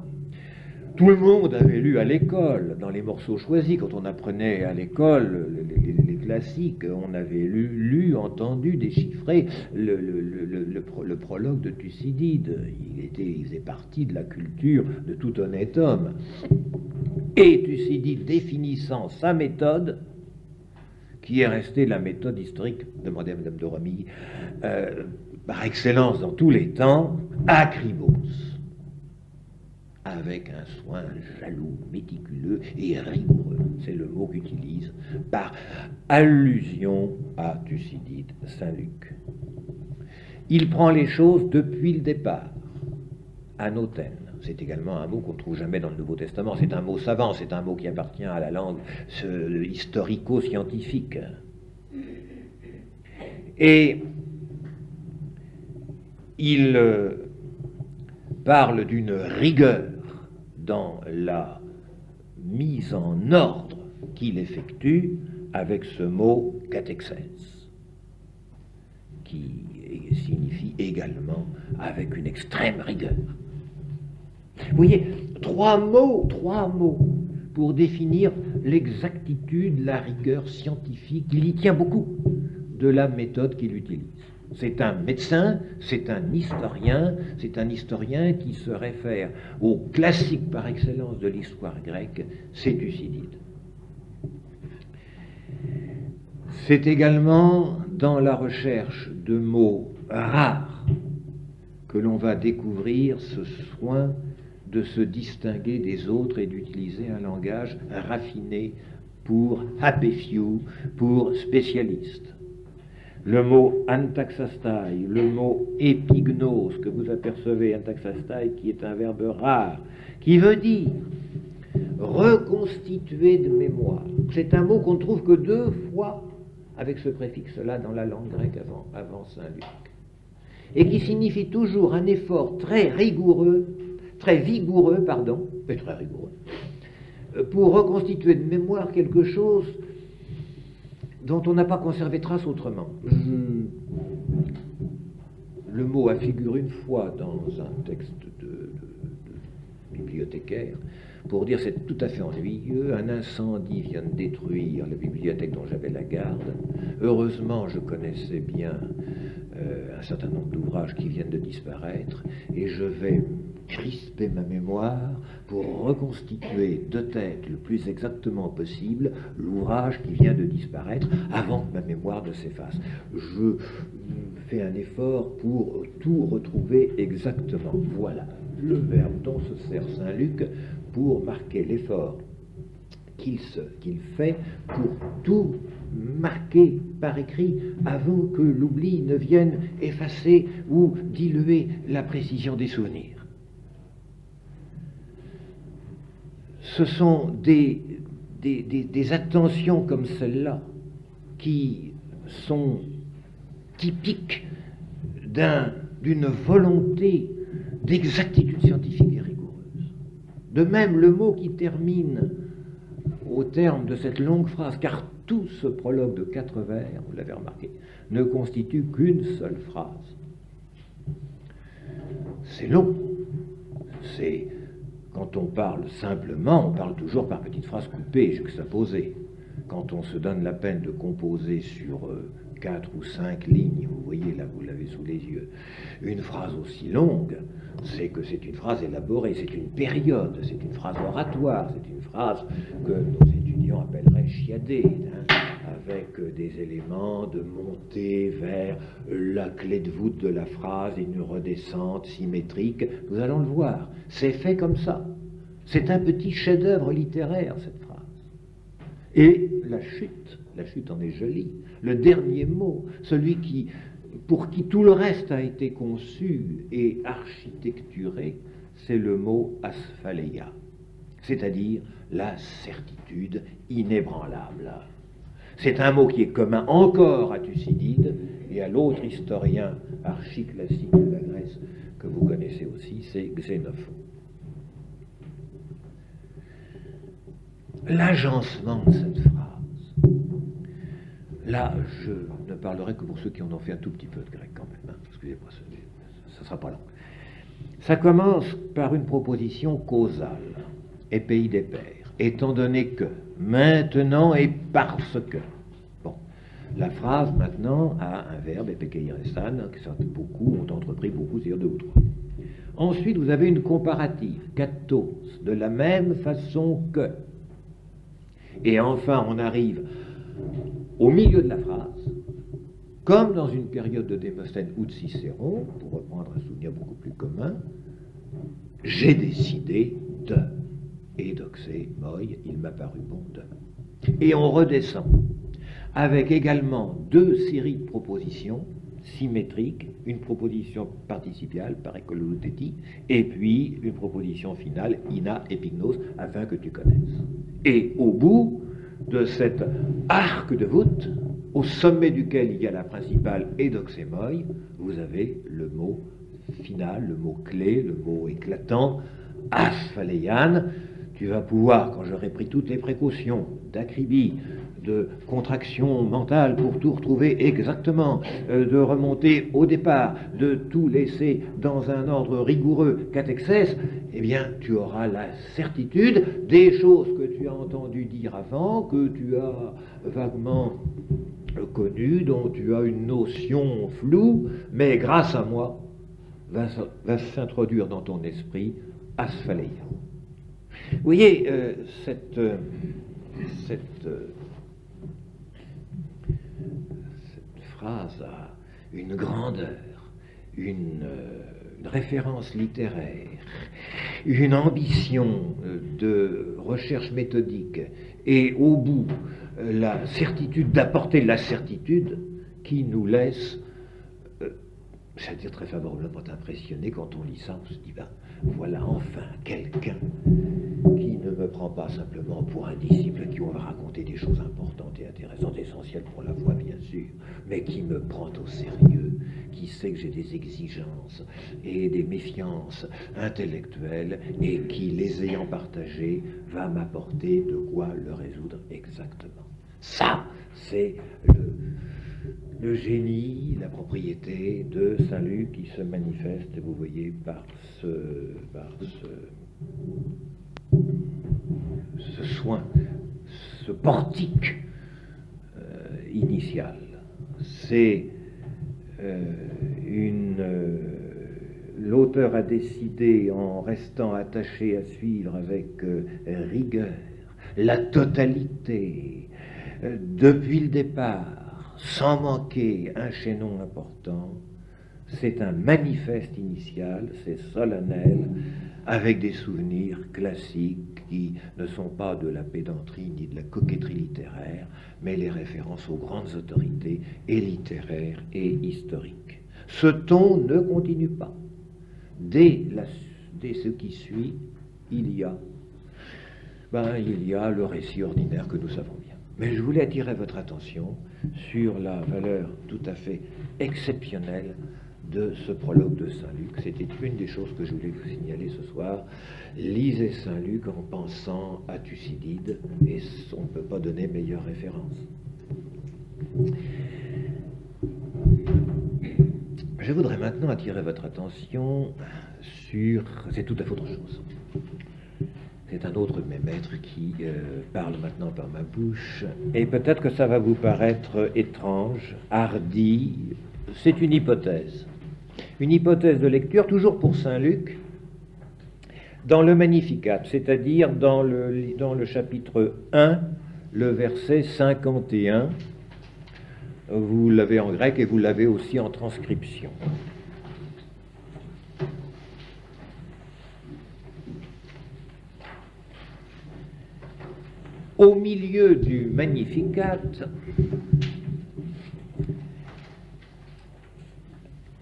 Tout le monde avait lu à l'école, dans les morceaux choisis, quand on apprenait à l'école les classiques, on avait lu, entendu, déchiffré le prologue de Thucydide. Il faisait partie de la culture de tout honnête homme. Et Thucydide définissant sa méthode, qui est restée la méthode historique, demandez à Madame de Romilly, par excellence dans tous les temps, akribos, avec un soin jaloux, méticuleux et rigoureux. C'est le mot qu'utilise par allusion à Thucydide Saint-Luc. Il prend les choses depuis le départ, anothène. C'est également un mot qu'on ne trouve jamais dans le Nouveau Testament. C'est un mot savant, c'est un mot qui appartient à la langue historico-scientifique. Et il parle d'une rigueur dans la mise en ordre qu'il effectue avec ce mot katexès, qui signifie également avec une extrême rigueur. Vous voyez, trois mots pour définir l'exactitude, la rigueur scientifique. Il y tient beaucoup de la méthode qu'il utilise. C'est un médecin, c'est un historien qui se réfère au classique par excellence de l'histoire grecque, c'est Thucydide. C'est également dans la recherche de mots rares que l'on va découvrir ce soin de se distinguer des autres et d'utiliser un langage raffiné pour happy few, pour spécialiste. Le mot antaxastai, le mot épignos que vous apercevez, antaxastai, qui est un verbe rare, qui veut dire reconstituer de mémoire. C'est un mot qu'on ne trouve que deux fois avec ce préfixe-là dans la langue grecque avant Saint-Luc. Et qui signifie toujours un effort très rigoureux, très vigoureux, pour reconstituer de mémoire quelque chose dont on n'a pas conservé trace autrement. Le mot a figuré une fois dans un texte de bibliothécaire pour dire c'est tout à fait ennuyeux, un incendie vient de détruire la bibliothèque dont j'avais la garde. Heureusement, je connaissais bien un certain nombre d'ouvrages qui viennent de disparaître et je vais crisper ma mémoire pour reconstituer de tête le plus exactement possible l'ouvrage qui vient de disparaître avant que ma mémoire ne s'efface. Je fais un effort pour tout retrouver exactement. Voilà le verbe dont se sert Saint-Luc pour marquer l'effort qu'il fait pour tout marquer par écrit avant que l'oubli ne vienne effacer ou diluer la précision des souvenirs. Ce sont des attentions comme celle-là qui sont typiques d'une volonté d'exactitude scientifique et rigoureuse. De même, le mot qui termine au terme de cette longue phrase, car tout ce prologue de 4 vers, vous l'avez remarqué, ne constitue qu'une seule phrase. C'est long. C'est, quand on parle simplement, on parle toujours par petites phrases coupées, juxtaposées. Quand on se donne la peine de composer sur 4 ou 5 lignes, vous voyez là, vous l'avez sous les yeux, une phrase aussi longue, c'est que c'est une phrase élaborée, c'est une période, c'est une phrase oratoire, c'est une phrase que nos étudiants appelleraient chiadée, hein, avec des éléments de montée vers la clé de voûte de la phrase, une redescente symétrique. Nous allons le voir, c'est fait comme ça. C'est un petit chef-d'œuvre littéraire, cette phrase. Et la chute en est jolie. Le dernier mot, celui pour qui tout le reste a été conçu et architecturé, c'est le mot asphaléia, c'est-à-dire la certitude inébranlable. C'est un mot qui est commun encore à Thucydide et à l'autre historien archi-classique de la Grèce que vous connaissez aussi, c'est Xénophon. L'agencement de cette phrase, là, je ne parlerai que pour ceux qui en ont fait un tout petit peu de grec quand même, hein. Excusez-moi, ça ne sera pas long. Ça commence par une proposition causale, et pays des pairs, étant donné que, maintenant et parce que. Bon, la phrase maintenant a un verbe, epekeiresan, que beaucoup ont entrepris, beaucoup, c'est-à-dire 2 ou 3. Ensuite, vous avez une comparative, katos, de la même façon que. Et enfin, on arrive au milieu de la phrase, comme dans une période de Démosthène ou de Cicéron, pour reprendre un souvenir beaucoup plus commun, j'ai décidé de, et doxé, moi, il m'a paru bon de. Et on redescend, avec également 2 séries de propositions symétriques, une proposition participiale, par écololothétie, et puis une proposition finale, ina epignos, afin que tu connaisses. Et au bout de cet arc de voûte, au sommet duquel il y a la principale edoxémoi, vous avez le mot final, le mot clé, le mot éclatant, asphaléian. Tu vas pouvoir, quand j'aurai pris toutes les précautions d'acribie, de contraction mentale pour tout retrouver exactement, de remonter au départ, de tout laisser dans un ordre rigoureux catexès, eh bien, tu auras la certitude des choses que tu as entendu dire avant, que tu as vaguement connues, dont tu as une notion floue, mais grâce à moi, va s'introduire dans ton esprit asphaléia. Vous voyez, cette phrase a une grandeur, une référence littéraire, une ambition de recherche méthodique et au bout la certitude d'apporter la certitude qui nous laisse, j'allais dire très favorablement impressionné. Quand on lit ça, on se dit, ben, voilà enfin quelqu'un qui ne me prend pas simplement pour un disciple qui on va raconter des choses importantes et intéressantes, essentielles pour la foi bien sûr, mais qui me prend au sérieux, qui sait que j'ai des exigences et des méfiances intellectuelles et qui, les ayant partagées, va m'apporter de quoi le résoudre exactement. Ça, c'est le génie, la propriété de Saint-Luc qui se manifeste, vous voyez, par ce soin, ce portique initial. C'est l'auteur a décidé, en restant attaché à suivre avec rigueur la totalité, depuis le départ, sans manquer un chaînon important. C'est un manifeste initial, c'est solennel, avec des souvenirs classiques qui ne sont pas de la pédanterie ni de la coquetterie littéraire, mais les références aux grandes autorités et littéraires et historiques. Ce ton ne continue pas. Dès ce qui suit, il y a le récit ordinaire que nous savons bien. Mais je voulais attirer votre attention sur la valeur tout à fait exceptionnelle de ce prologue de Saint-Luc. C'était une des choses que je voulais vous signaler ce soir. Lisez Saint-Luc en pensant à Thucydide, et on ne peut pas donner meilleure référence. Je voudrais maintenant attirer votre attention sur... C'est tout à fait autre chose. C'est un autre de mes maîtres qui parle maintenant par ma bouche, et peut-être que ça va vous paraître étrange, hardi. C'est une hypothèse de lecture, toujours pour Saint-Luc, dans le Magnificat, c'est-à-dire dans le chapitre 1, le verset 51. Vous l'avez en grec et vous l'avez aussi en transcription. Au milieu du Magnificat,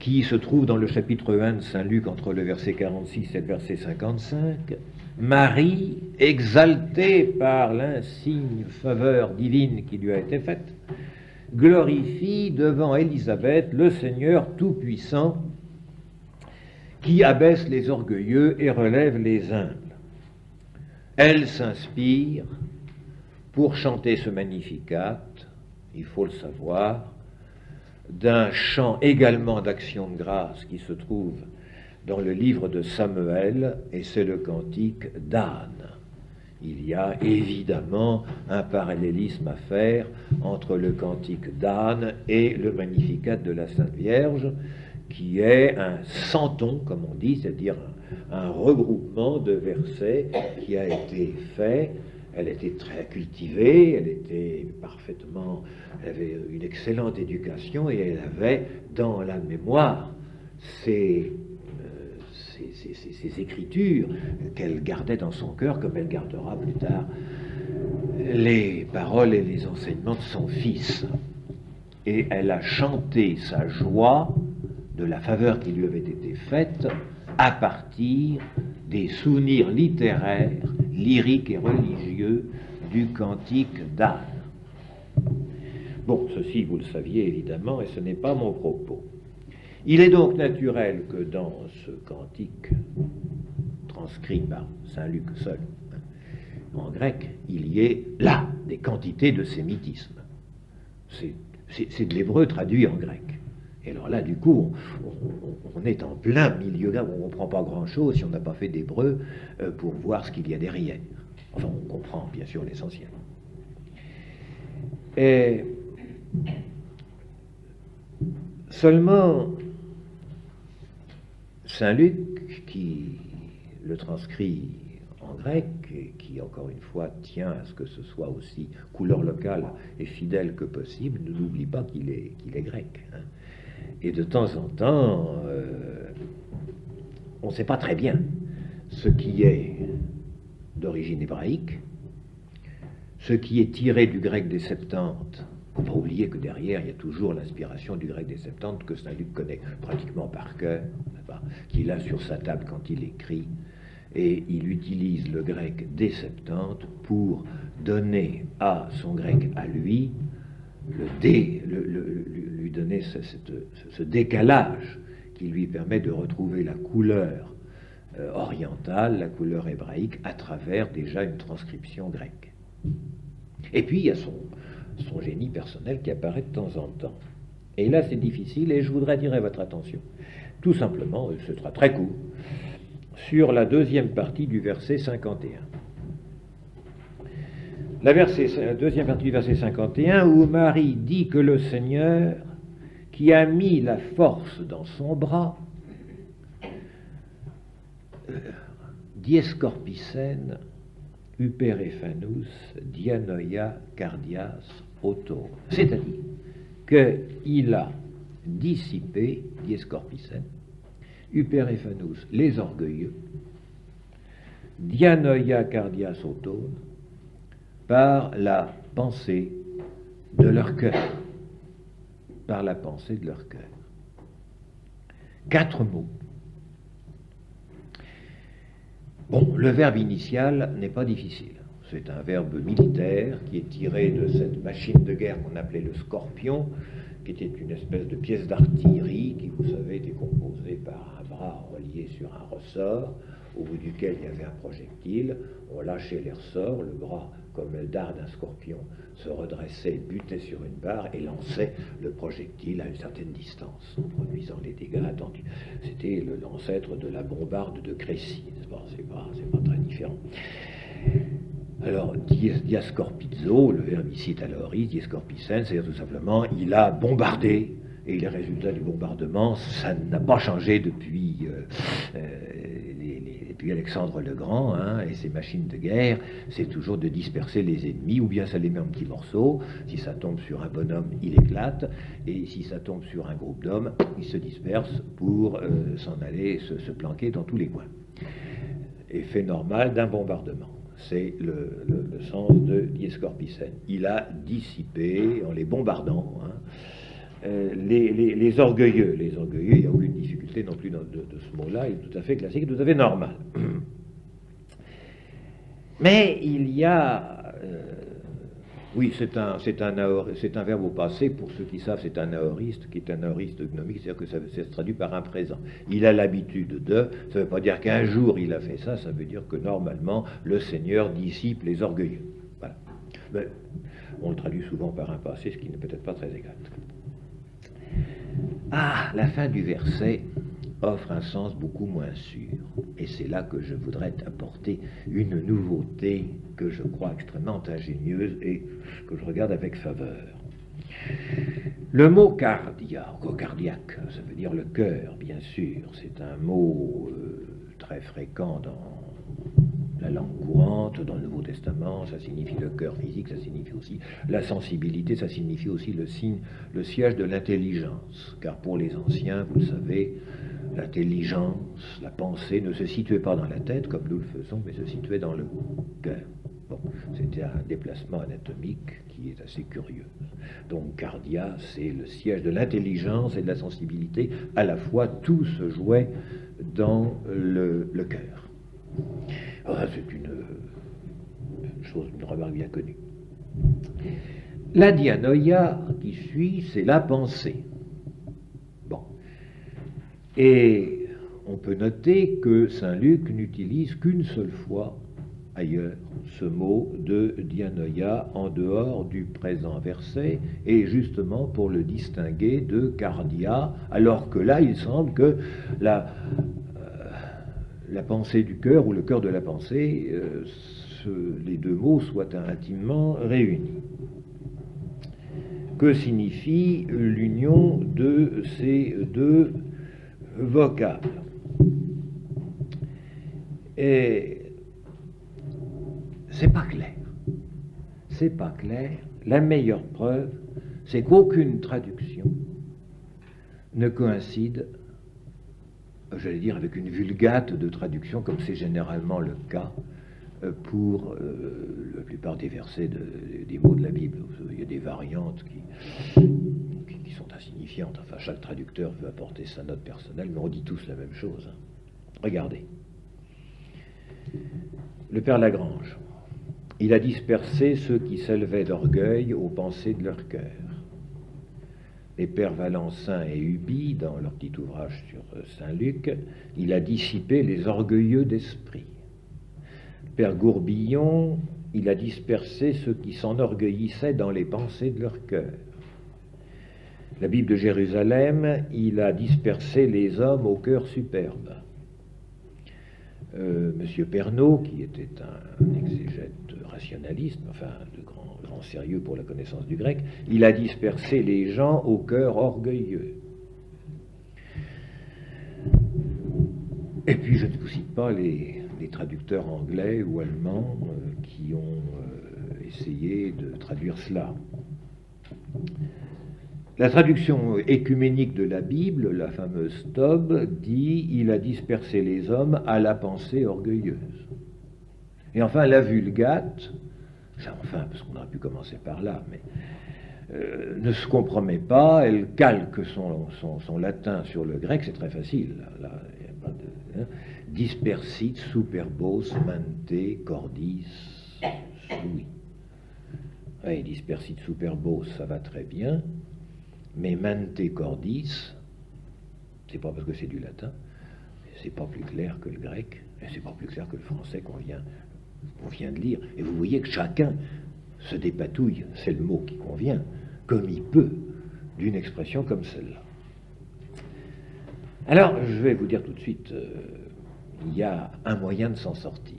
qui se trouve dans le chapitre 1 de Saint-Luc entre le verset 46 et le verset 55, Marie, exaltée par l'insigne faveur divine qui lui a été faite, glorifie devant Élisabeth le Seigneur Tout-Puissant, qui abaisse les orgueilleux et relève les humbles. Elle s'inspire pour chanter ce Magnificat, il faut le savoir, d'un chant également d'action de grâce qui se trouve dans le livre de Samuel, et c'est le cantique d'Anne. Il y a évidemment un parallélisme à faire entre le cantique d'Anne et le Magnificat de la Sainte Vierge, qui est un centon, comme on dit, c'est-à-dire un regroupement de versets qui a été fait. Elle était très cultivée, elle était parfaitement, elle avait une excellente éducation, et elle avait dans la mémoire ces écritures qu'elle gardait dans son cœur, comme elle gardera plus tard les paroles et les enseignements de son fils. Et elle a chanté sa joie de la faveur qui lui avait été faite à partir des souvenirs littéraires, lyriques et religieux du cantique d'Anne. Bon, ceci vous le saviez évidemment, et ce n'est pas mon propos. Il est donc naturel que dans ce cantique, transcrit par Saint-Luc seul, en grec, il y ait là des quantités de sémitisme. C'est de l'hébreu traduit en grec. Et alors là, du coup, on est en plein milieu là où on ne comprend pas grand-chose si on n'a pas fait d'hébreu pour voir ce qu'il y a derrière. Enfin, on comprend bien sûr l'essentiel. Et seulement Saint-Luc, qui le transcrit en grec, et qui, encore une fois, tient à ce que ce soit aussi couleur locale et fidèle que possible, ne n'oublie pas qu'il est grec. Hein. Et de temps en temps, on ne sait pas très bien ce qui est d'origine hébraïque, ce qui est tiré du grec des Septante. Il ne faut pas oublier que derrière, il y a toujours l'inspiration du grec des Septante que Saint-Luc connaît pratiquement par cœur, qu'il a sur sa table quand il écrit, et il utilise le grec des Septante pour donner à son grec à lui, lui donner ce décalage qui lui permet de retrouver la couleur orientale, la couleur hébraïque, à travers déjà une transcription grecque. Et puis il y a son génie personnel qui apparaît de temps en temps. Et là c'est difficile, et je voudrais attirer votre attention, tout simplement, ce sera très court, sur la deuxième partie du verset 51. La deuxième partie du verset 51, où Marie dit que le Seigneur, qui a mis la force dans son bras, diescorpicen uperefanus dianoia cardias auto, c'est-à-dire qu'il a dissipé, diescorpicen, uperefanus, les orgueilleux, dianoia cardias auto, par la pensée de leur cœur. Par la pensée de leur cœur. 4 mots. Bon, le verbe initial n'est pas difficile. C'est un verbe militaire qui est tiré de cette machine de guerre qu'on appelait le Scorpion, qui était une espèce de pièce d'artillerie qui, vous savez, était composée par un bras relié sur un ressort, au bout duquel il y avait un projectile. On lâchait les ressorts, le bras, comme le dard d'un scorpion, se redressait, butait sur une barre et lançait le projectile à une certaine distance, en produisant les dégâts attendus. C'était l'ancêtre de la bombarde de Crécy, n'est-ce pas? C'est pas très différent. Alors, diascorpizo, le verbe ici est à l'aoriste, diescorpicen, c'est-à-dire tout simplement, il a bombardé, et les résultats du bombardement, ça n'a pas changé depuis Alexandre le Grand, hein, et ses machines de guerre, c'est toujours de disperser les ennemis, ou bien ça les met en petits morceaux. Si ça tombe sur un bonhomme, il éclate, et si ça tombe sur un groupe d'hommes, il se disperse pour s'en aller se planquer dans tous les coins. Effet normal d'un bombardement. C'est le sens de diescorpicen. Il a dissipé, en les bombardant, hein, les orgueilleux. Les orgueilleux, il n'y a aucune difficulté non plus de ce mot-là, il est tout à fait classique, tout à fait normal. Mais il y a... oui, c'est un verbe au passé, pour ceux qui savent, c'est un aoriste, qui est un aoriste gnomique, c'est-à-dire que ça se traduit par un présent. Il a l'habitude de, ça ne veut pas dire qu'un jour il a fait ça, ça veut dire que normalement, le Seigneur dissipe les orgueilleux. Voilà. Mais on le traduit souvent par un passé, ce qui n'est peut-être pas très exact. Ah, la fin du verset offre un sens beaucoup moins sûr. Et c'est là que je voudrais apporter une nouveauté que je crois extrêmement ingénieuse et que je regarde avec faveur. Le mot cardia, ou cardiaque, ça veut dire le cœur, bien sûr. C'est un mot très fréquent dans la langue courante, dans le Nouveau Testament. Ça signifie le cœur physique, ça signifie aussi la sensibilité, ça signifie aussi le siège de l'intelligence. Car pour les anciens, vous le savez, l'intelligence, la pensée ne se situait pas dans la tête, comme nous le faisons, mais se situait dans le cœur. Bon, c'était un déplacement anatomique qui est assez curieux. Donc, cardia, c'est le siège de l'intelligence et de la sensibilité. À la fois, tout se jouait dans le cœur. C'est une chose, une remarque bien connue. La dianoia qui suit, c'est la pensée. Bon. Et on peut noter que Saint Luc n'utilise qu'une seule fois ailleurs ce mot de dianoia en dehors du présent verset, et justement pour le distinguer de cardia, alors que là il semble que la pensée du cœur ou le cœur de la pensée, les deux mots soient intimement réunis. Que signifie l'union de ces deux vocables? Et c'est pas clair. C'est pas clair. La meilleure preuve, c'est qu'aucune traduction ne coïncide, j'allais dire, avec une vulgate de traduction, comme c'est généralement le cas pour la plupart des versets des mots de la Bible. Il y a des variantes qui sont insignifiantes. Enfin, chaque traducteur veut apporter sa note personnelle, mais on dit tous la même chose. Regardez. Le Père Lagrange. Il a dispersé ceux qui s'élevaient d'orgueil aux pensées de leur cœur. Les pères Valentin et Huby, dans leur petit ouvrage sur Saint Luc, il a dissipé les orgueilleux d'esprit. Père Gourbillon, il a dispersé ceux qui s'enorgueillissaient dans les pensées de leur cœur. La Bible de Jérusalem, il a dispersé les hommes au cœur superbe. Monsieur Pernaud, qui était un exégète rationaliste, enfin de grand sérieux pour la connaissance du grec, il a dispersé les gens au cœur orgueilleux. Et puis je ne vous cite pas les traducteurs anglais ou allemands qui ont essayé de traduire cela. La traduction écuménique de la Bible, la fameuse Tob, dit « Il a dispersé les hommes à la pensée orgueilleuse ». Et enfin, la Vulgate, enfin, parce qu'on aurait pu commencer par là, mais ne se compromet pas, elle calque son latin sur le grec, c'est très facile, là, y a pas de, hein, dispersit, superbos, mente, cordis, oui. Ouais, dispersit superbos, ça va très bien, mais mente cordis, c'est pas parce que c'est du latin, c'est pas plus clair que le grec, et c'est pas plus clair que le français qu'on vient de lire. Et vous voyez que chacun se dépatouille, c'est le mot qui convient, comme il peut, d'une expression comme celle-là. Alors, je vais vous dire tout de suite, il y a un moyen de s'en sortir.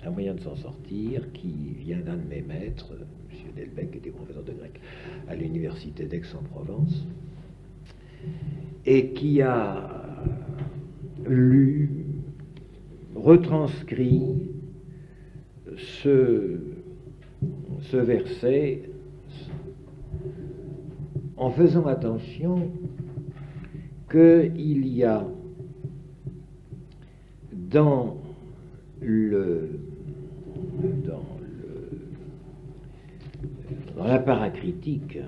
Un moyen de s'en sortir qui vient d'un de mes maîtres, M. Delbecq, qui était professeur de grec à l'université d'Aix-en-Provence, et qui a lu, retranscrit ce verset en faisant attention qu'il y a dans la paracritique,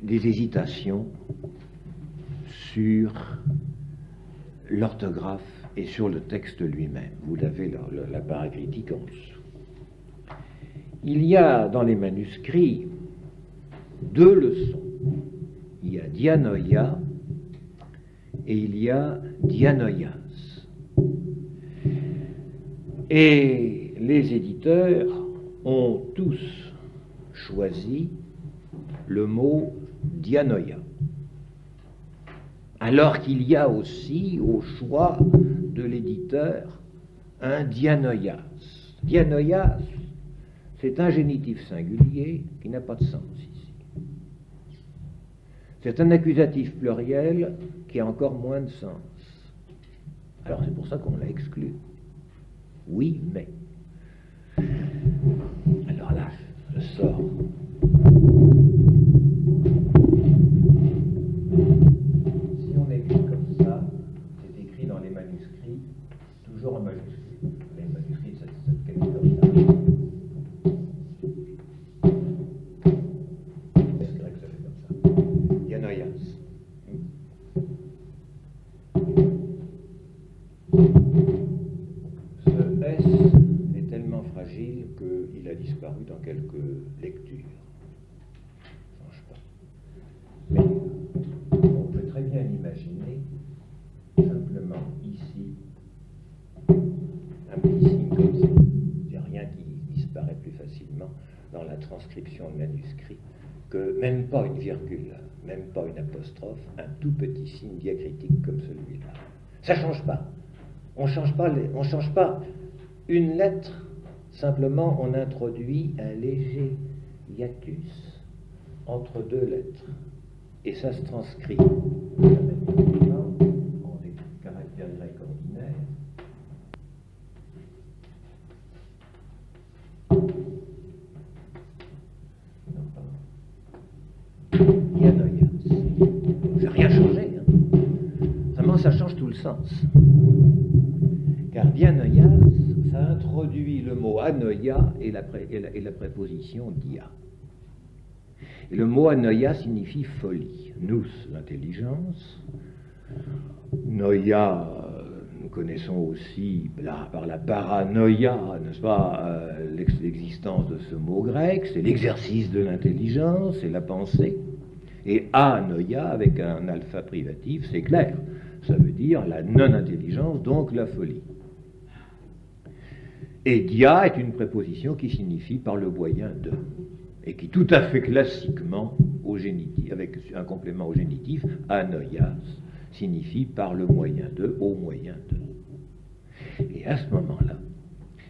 des hésitations sur l'orthographe et sur le texte lui-même. Vous l'avez, la paracritique en dessous. Il y a dans les manuscrits deux leçons. Il y a dianoia et il y a dianoias. Et les éditeurs ont tous choisi le mot dianoia, alors qu'il y a aussi au choix de l'éditeur un dianoias. Dianoias, c'est un génitif singulier qui n'a pas de sens ici. C'est un accusatif pluriel qui a encore moins de sens. Alors c'est pour ça qu'on l'a exclu. Oui, mais. Alors là, je sors. Si on écrit comme ça, c'est écrit dans les manuscrits, toujours en majuscule. Les manuscrits de cette catégorie-là. C'est vrai que ça fait comme ça. Dianoias. Ce S est tellement fragile qu'il a disparu dans quelques lectures. Ça ne change pas. Mais on peut très bien imaginer simplement ici un petit signe comme ça. Il n'y a rien qui disparaît plus facilement dans la transcription de manuscrit que même pas une virgule, même pas une apostrophe, un tout petit signe diacritique comme celui-là. Ça ne change pas. On ne change pas une lettre, simplement on introduit un léger hiatus entre deux lettres. Et ça se transcrit en des caractères grecs ordinaires. Dianoias. J'ai rien changé. Hein. Seulement ça change tout le sens. Car dianoias, ça introduit le mot anoia et la préposition dia. Et le mot anoia signifie folie. Nous, l'intelligence. Noia, nous connaissons aussi par la paranoïa, n'est-ce pas, l'existence de ce mot grec, c'est l'exercice de l'intelligence, c'est la pensée. Et anoia, avec un alpha privatif, c'est clair. Ça veut dire la non-intelligence, donc la folie. Et dia est une préposition qui signifie par le moyen de, et qui tout à fait classiquement, au génitif, avec un complément au génitif, anoias, signifie par le moyen de, au moyen de. Et à ce moment-là,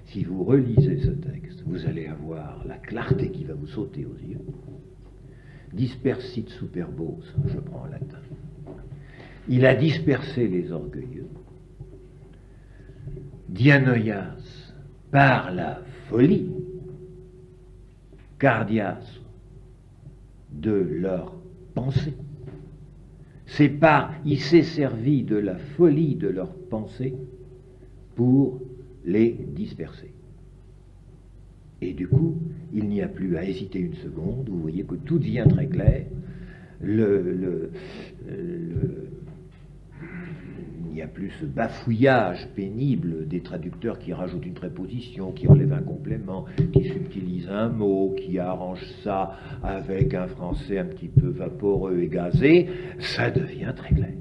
si vous relisez ce texte, vous allez avoir la clarté qui va vous sauter aux yeux. Dispersit superbos, je prends en latin. Il a dispersé les orgueilleux. Dianoias, par la folie, cardias, de leur pensée. Il s'est servi de la folie de leur pensée pour les disperser. Et du coup, il n'y a plus à hésiter une seconde, vous voyez que tout devient très clair. il n'y a plus ce bafouillage pénible des traducteurs qui rajoutent une préposition, qui enlèvent un complément, qui subtilisent un mot, qui arrangent ça avec un français un petit peu vaporeux et gazé. Ça devient très clair.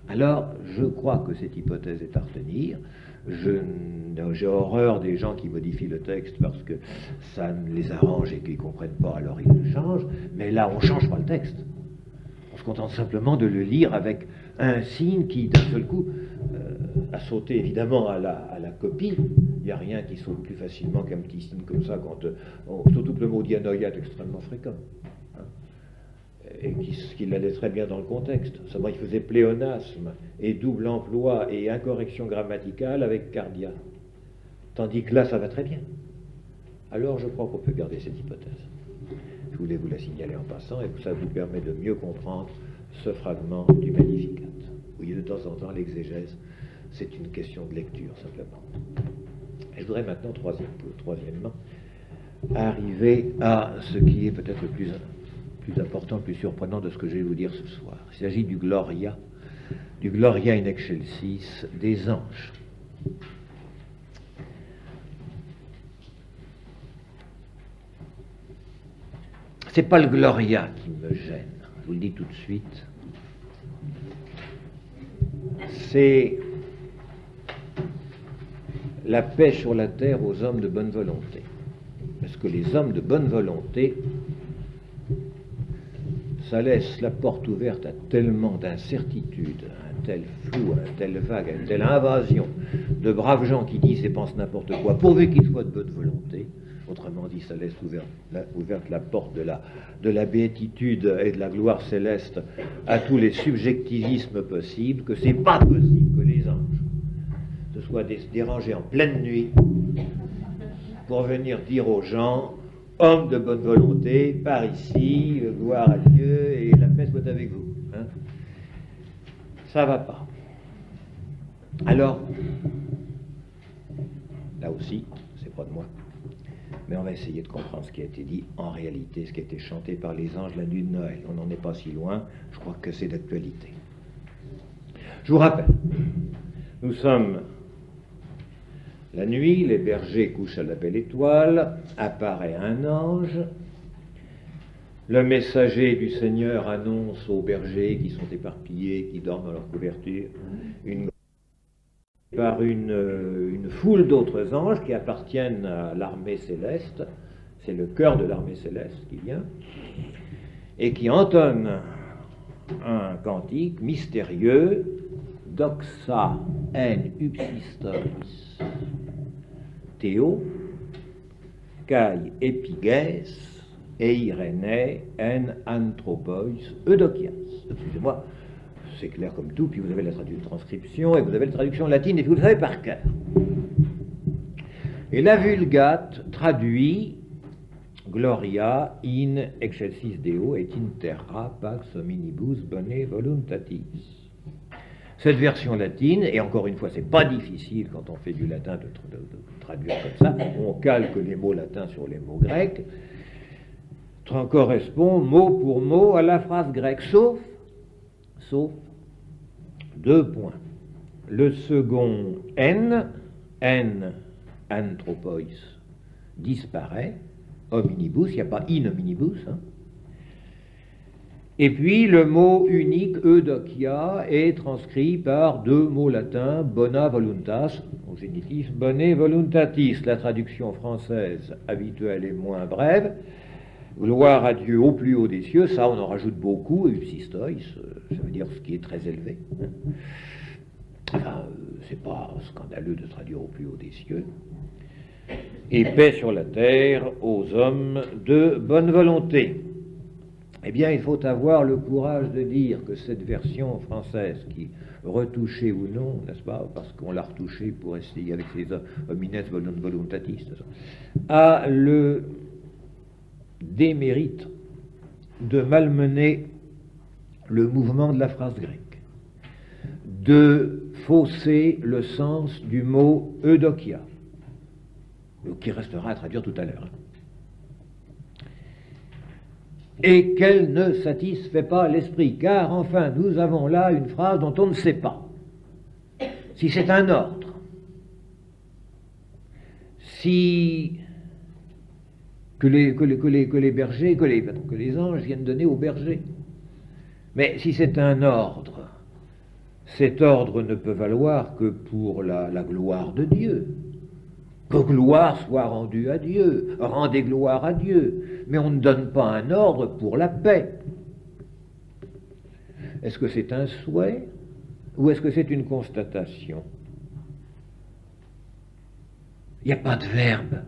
Alors, je crois que cette hypothèse est à retenir. J'ai horreur des gens qui modifient le texte parce que ça les arrange et qu'ils ne comprennent pas, alors ils le changent. Mais là, on ne change pas le texte. On se contente simplement de le lire avec un signe qui, d'un seul coup, a sauté évidemment à la copie. Il n'y a rien qui saute plus facilement qu'un petit signe comme ça, surtout que le mot dianoïa est extrêmement fréquent. Et qu'il allait très bien dans le contexte. Seulement, il faisait pléonasme et double emploi et incorrection grammaticale avec cardia. Tandis que là, ça va très bien. Alors, je crois qu'on peut garder cette hypothèse. Je voulais vous la signaler en passant, et ça vous permet de mieux comprendre ce fragment du Magnificat. Vous voyez, de temps en temps, l'exégèse, c'est une question de lecture, simplement. Et je voudrais maintenant, troisièmement, arriver à ce qui est peut-être le plus important, plus surprenant de ce que je vais vous dire ce soir. Il s'agit du Gloria in excelsis des anges. C'est pas le Gloria qui me gêne, je vous le dis tout de suite. C'est la paix sur la terre aux hommes de bonne volonté. Parce que les hommes de bonne volonté, ça laisse la porte ouverte à tellement d'incertitudes, à un tel flou, à un tel vague, à une telle invasion de braves gens qui disent et pensent n'importe quoi, pourvu qu'ils soient de bonne volonté. Autrement dit, ça laisse ouverte la porte de la béatitude et de la gloire céleste à tous les subjectivismes possibles, que c'est pas possible que les anges se soient dérangés en pleine nuit pour venir dire aux gens: homme de bonne volonté, par ici, gloire à Dieu, et la paix soit avec vous. Hein? Ça va pas. Alors, là aussi, c'est pas de moi, mais on va essayer de comprendre ce qui a été dit en réalité, ce qui a été chanté par les anges la nuit de Noël. On n'en est pas si loin, je crois que c'est d'actualité. Je vous rappelle, nous sommes la nuit, les bergers couchent à la belle étoile, apparaît un ange, le messager du Seigneur annonce aux bergers qui sont éparpillés, qui dorment dans leur couverture, par une foule d'autres anges qui appartiennent à l'armée céleste, c'est le cœur de l'armée céleste qui vient, et qui entonne un cantique mystérieux, doxa en upsistois Théo, kai epiges, eirene en anthropois eudokias. Excusez-moi, c'est clair comme tout, puis vous avez la transcription, et vous avez la traduction latine, et puis vous le savez par cœur. Et la Vulgate traduit Gloria in excelsis Deo et in terra pax hominibus bone voluntatis. Cette version latine, et encore une fois, c'est pas difficile quand on fait du latin de traduire comme ça, on calque les mots latins sur les mots grecs, correspond mot pour mot à la phrase grecque, sauf 2 points. Le second n anthropois, disparaît, hominibus, il n'y a pas in hominibus, hein. Et puis le mot unique eudokia est transcrit par 2 mots latins, bona voluntas, au génitif, bone voluntatis. La traduction française habituelle est moins brève. Gloire à Dieu au plus haut des cieux, ça on en rajoute beaucoup, upsistois, ça veut dire ce qui est très élevé. Enfin, c'est pas scandaleux de traduire au plus haut des cieux. Et paix sur la terre aux hommes de bonne volonté. Eh bien, il faut avoir le courage de dire que cette version française, qui, retouchée ou non, n'est-ce pas, parce qu'on l'a retouchée pour essayer avec ses homines voluntatis, a le démérite de malmener le mouvement de la phrase grecque, de fausser le sens du mot eudokia, qui restera à traduire tout à l'heure. et qu'elle ne satisfait pas l'esprit, car enfin nous avons là une phrase dont on ne sait pas si c'est un ordre, si que les bergers, que les anges viennent donner aux bergers. Mais si c'est un ordre, cet ordre ne peut valoir que pour la gloire de Dieu. Que gloire soit rendue à Dieu, rendez gloire à Dieu. Mais on ne donne pas un ordre pour la paix. Est-ce que c'est un souhait ou est-ce que c'est une constatation? Il n'y a pas de verbe.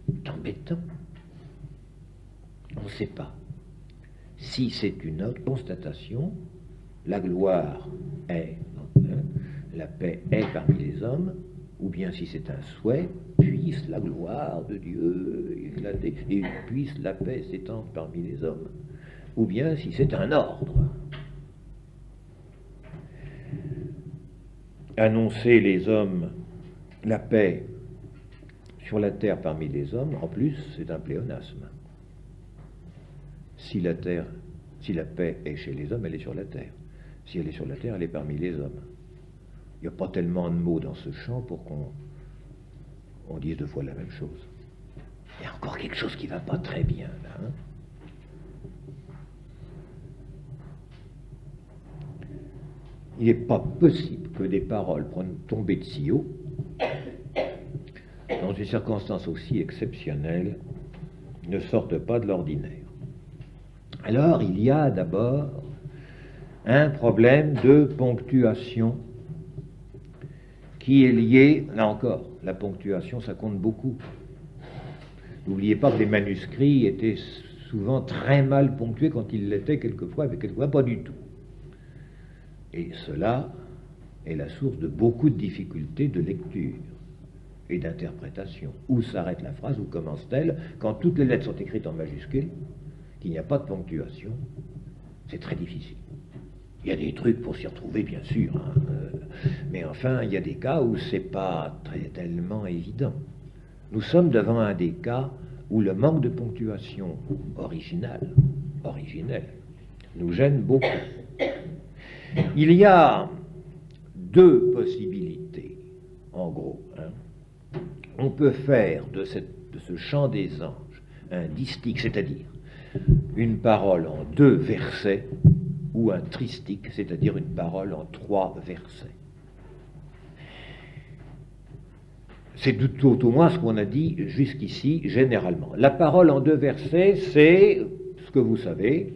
C'est embêtant. On ne sait pas. Si c'est une autre constatation, la gloire est, la paix est parmi les hommes, ou bien si c'est un souhait, puisse la gloire de Dieu éclater, et puisse la paix s'étendre parmi les hommes, ou bien si c'est un ordre. Annoncer les hommes la paix sur la terre parmi les hommes, en plus, c'est un pléonasme. Si la paix est chez les hommes, elle est sur la terre. Si elle est sur la terre, elle est parmi les hommes. Il n'y a pas tellement de mots dans ce chant pour qu'on dise deux fois la même chose. Il y a encore quelque chose qui ne va pas très bien, là. Hein? Il n'est pas possible que des paroles tombées de si haut, dans une circonstance aussi exceptionnelle, ne sortent pas de l'ordinaire. Alors, il y a d'abord un problème de ponctuation qui est lié, là encore, la ponctuation, ça compte beaucoup. N'oubliez pas que les manuscrits étaient souvent très mal ponctués quand ils l'étaient quelquefois, mais quelquefois pas du tout. Et cela est la source de beaucoup de difficultés de lecture et d'interprétation. Où s'arrête la phrase, où commence-t-elle? Quand toutes les lettres sont écrites en majuscules, qu'il n'y a pas de ponctuation, c'est très difficile. Il y a des trucs pour s'y retrouver, bien sûr, hein, mais enfin, il y a des cas où c'est pas tellement évident. Nous sommes devant un des cas où le manque de ponctuation originelle, nous gêne beaucoup. Il y a deux possibilités, en gros. Hein. On peut faire de ce chant des anges un distique, c'est-à-dire une parole en 2 versets, ou un tristique, c'est-à-dire une parole en 3 versets. C'est tout au moins ce qu'on a dit jusqu'ici, généralement. La parole en 2 versets, c'est ce que vous savez,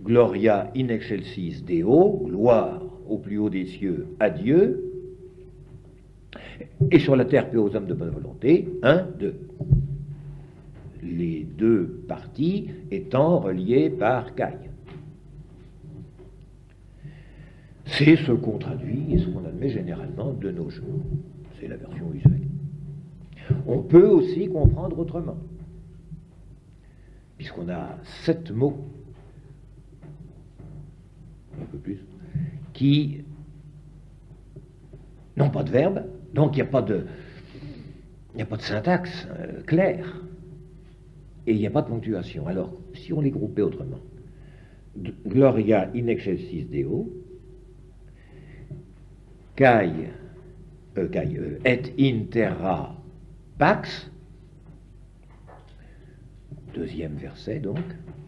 Gloria in excelsis Deo, gloire au plus haut des cieux à Dieu, et sur la terre paix aux hommes de bonne volonté, 1, 2. Les 2 parties étant reliées par Caille. C'est ce qu'on traduit et ce qu'on admet généralement de nos jours. C'est la version usuelle. On peut aussi comprendre autrement, puisqu'on a 7 mots, un peu plus, qui n'ont pas de verbe, donc il n'y a pas de syntaxe claire, et il n'y a pas de ponctuation. Alors, si on les groupait autrement, Gloria in excelsis Deo, Caille et in terra pax, 2e verset donc,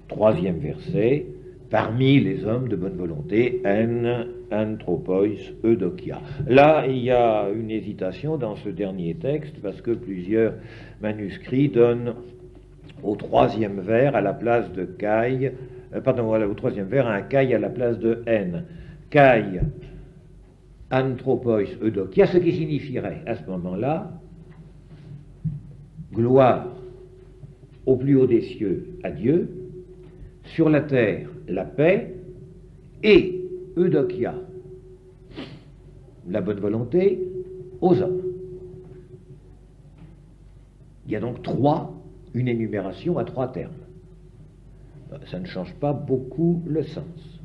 3e verset, parmi les hommes de bonne volonté, en anthropois eudokia. Là, il y a une hésitation dans ce dernier texte, parce que plusieurs manuscrits donnent au 3e vers à la place de Caille, au 3e vers un Caille à la place de N. Caille anthropois eudokia, ce qui signifierait à ce moment-là gloire au plus haut des cieux à Dieu, sur la terre la paix, et eudokia, la bonne volonté, aux hommes. Il y a donc une énumération à 3 termes. Ça ne change pas beaucoup le sens.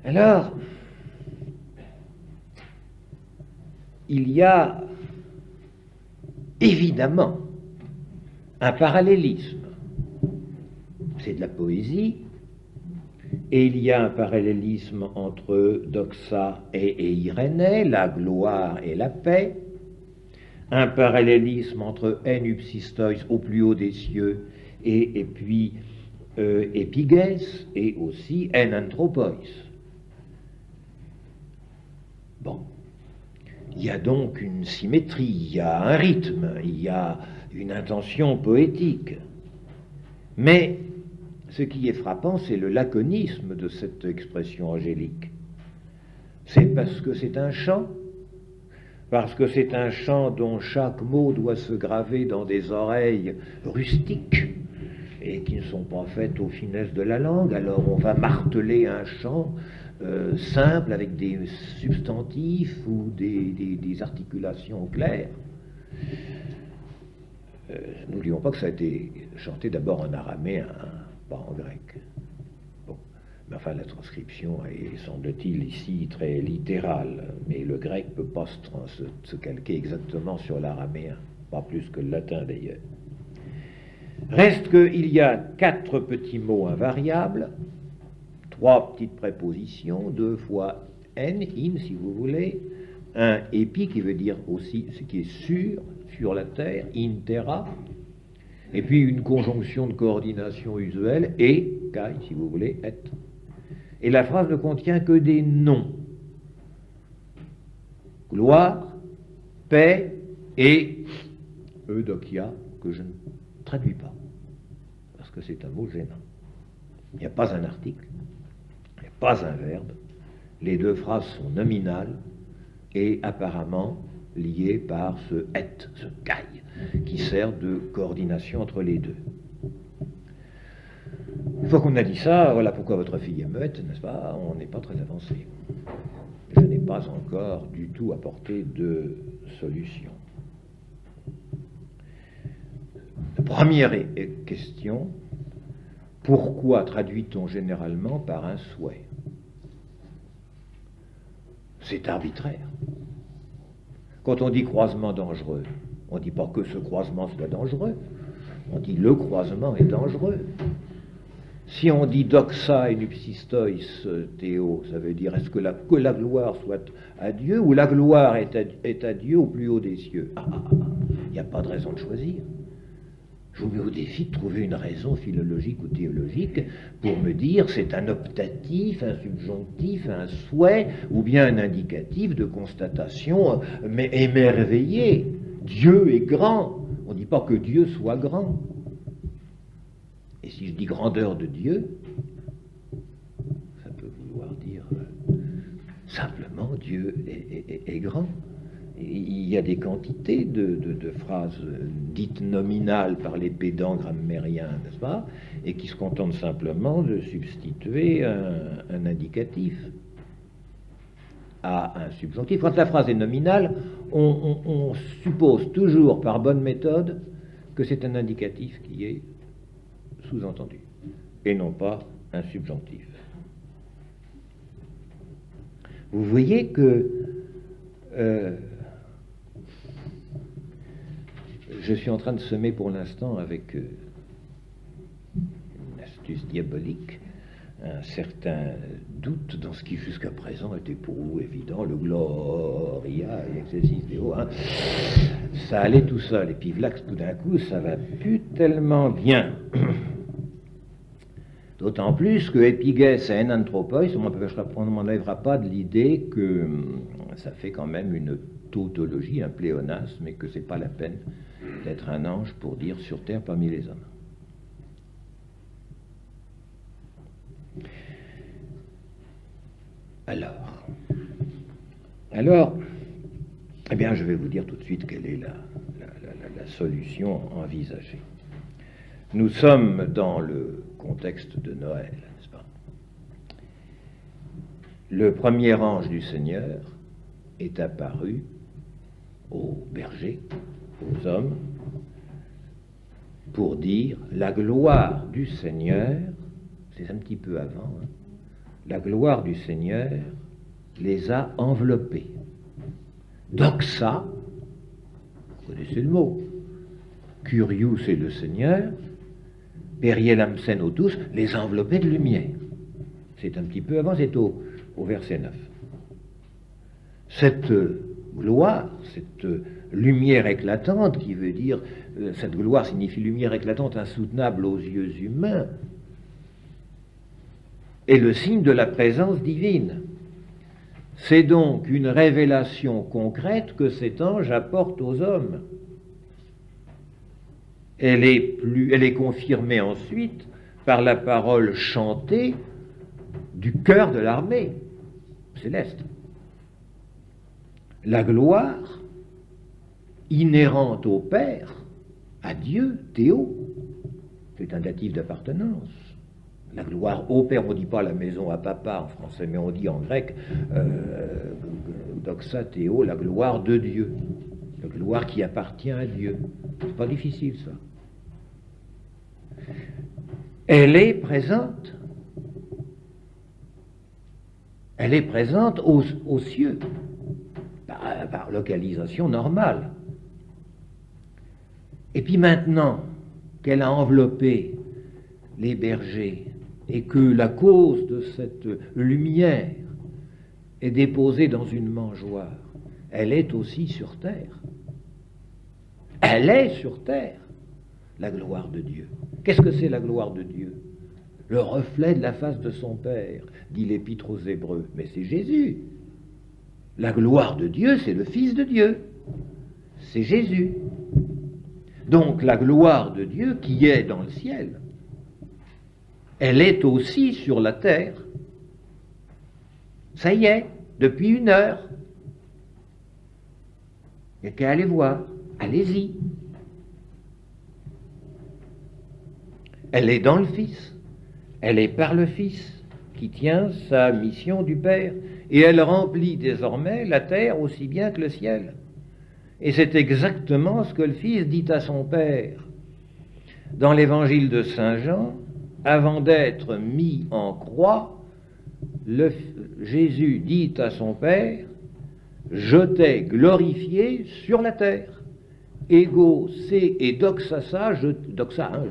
Alors, il y a évidemment un parallélisme. C'est de la poésie, et il y a un parallélisme entre doxa et Irénée, la gloire et la paix, un parallélisme entre en upsistois au plus haut des cieux et puis épigès et aussi en anthropois. Bon, il y a donc une symétrie, il y a un rythme, il y a une intention poétique. Mais ce qui est frappant, c'est le laconisme de cette expression angélique. C'est parce que c'est un chant, parce que c'est un chant dont chaque mot doit se graver dans des oreilles rustiques et qui ne sont pas faites aux finesses de la langue. Alors on va marteler un chant simple avec des substantifs ou des articulations claires. N'oublions pas que ça a été chanté d'abord en araméen, pas en grec. Bon. Mais enfin, la transcription est, semble-t-il, ici très littérale. Mais le grec ne peut pas se calquer exactement sur l'araméen, pas plus que le latin d'ailleurs. Reste qu'il y a 4 petits mots invariables, 3 petites prépositions, 2 fois in si vous voulez, un épi qui veut dire aussi ce qui est sur la terre, in terra, et puis une conjonction de coordination usuelle, et, kai, si vous voulez, et. Et la phrase ne contient que des noms. Gloire, paix et eudokia, que je ne traduis pas, parce que c'est un mot gênant. Il n'y a pas un article, il n'y a pas un verbe, les 2 phrases sont nominales et apparemment liées par ce et, ce kai, qui sert de coordination entre les 2. Une fois qu'on a dit ça, voilà pourquoi votre fille est muette, n'est-ce pas? On n'est pas très avancé. Je n'ai pas encore du tout apporté de solution. Première question, pourquoi traduit-on généralement par un souhait? C'est arbitraire. Quand on dit croisement dangereux, on ne dit pas que ce croisement soit dangereux, on dit le croisement est dangereux. Si on dit doxa et nupsistois théo, ça veut dire est-ce que la gloire soit à Dieu ou la gloire est à Dieu au plus haut des cieux? Il n'y a pas de raison de choisir. Je vous mets au défi de trouver une raison philologique ou théologique pour me dire c'est un optatif, un subjonctif, un souhait ou bien un indicatif de constatation mais émerveillée. Dieu est grand. On ne dit pas que Dieu soit grand. Et si je dis grandeur de Dieu, ça peut vouloir dire simplement Dieu est grand. Il y a des quantités de phrases dites nominales par les pédants grammairiens, n'est-ce pas, et qui se contentent simplement de substituer un indicatif à un subjonctif. Quand la phrase est nominale, on suppose toujours par bonne méthode que c'est un indicatif qui est sous-entendu, et non pas un subjonctif. Vous voyez que je suis en train de semer pour l'instant avec une astuce diabolique un certain doute dans ce qui jusqu'à présent était pour vous évident, le gloria et excelsis Deo. Ça allait tout seul, et puis là, tout d'un coup, ça va plus tellement bien. D'autant plus que épigès et en anthropois, on ne m'enlèvera pas de l'idée que ça fait quand même une tautologie, un pléonasme, et que c'est pas la peine d'être un ange pour dire sur terre parmi les hommes. Alors, eh bien, je vais vous dire tout de suite quelle est la solution envisagée. Nous sommes dans le contexte de Noël, n'est-ce pas? Le premier ange du Seigneur est apparu aux bergers, aux hommes, pour dire la gloire du Seigneur, c'est un petit peu avant, la gloire du Seigneur les a enveloppés. Doxa, vous connaissez le mot, Curius et le Seigneur, Periellam Autus, les enveloppaient de lumière. C'est un petit peu avant, c'est au verset 9. Cette gloire, cette lumière éclatante, qui veut dire, cette gloire signifie lumière éclatante, insoutenable aux yeux humains, est le signe de la présence divine. C'est donc une révélation concrète que cet ange apporte aux hommes. Elle est confirmée ensuite par la parole chantée du chœur de l'armée céleste. La gloire inhérente au Père, à Dieu, Théo, c'est un datif d'appartenance. La gloire au Père, on ne dit pas la maison à papa en français, mais on dit en grec doxa Théo, la gloire de Dieu, la gloire qui appartient à Dieu. C'est pas difficile ça. Elle est présente. Elle est présente aux cieux, par localisation normale. Et puis maintenant qu'elle a enveloppé les bergers et que la cause de cette lumière est déposée dans une mangeoire, elle est aussi sur terre. Elle est sur terre, la gloire de Dieu. Qu'est-ce que c'est la gloire de Dieu? Le reflet de la face de son Père, dit l'Épître aux Hébreux. Mais c'est Jésus. La gloire de Dieu, c'est le Fils de Dieu. C'est Jésus. Donc la gloire de Dieu qui est dans le ciel, elle est aussi sur la terre. Ça y est, depuis 1 heure. Il n'y a qu'à aller voir. Allez-y. Elle est dans le Fils. Elle est par le Fils qui tient sa mission du Père. Et elle remplit désormais la terre aussi bien que le ciel. Et c'est exactement ce que le Fils dit à son Père. Dans l'évangile de Saint Jean, avant d'être mis en croix, Jésus dit à son Père, « Je t'ai glorifié sur la terre. » Ego, c'est et doxasa, doxa,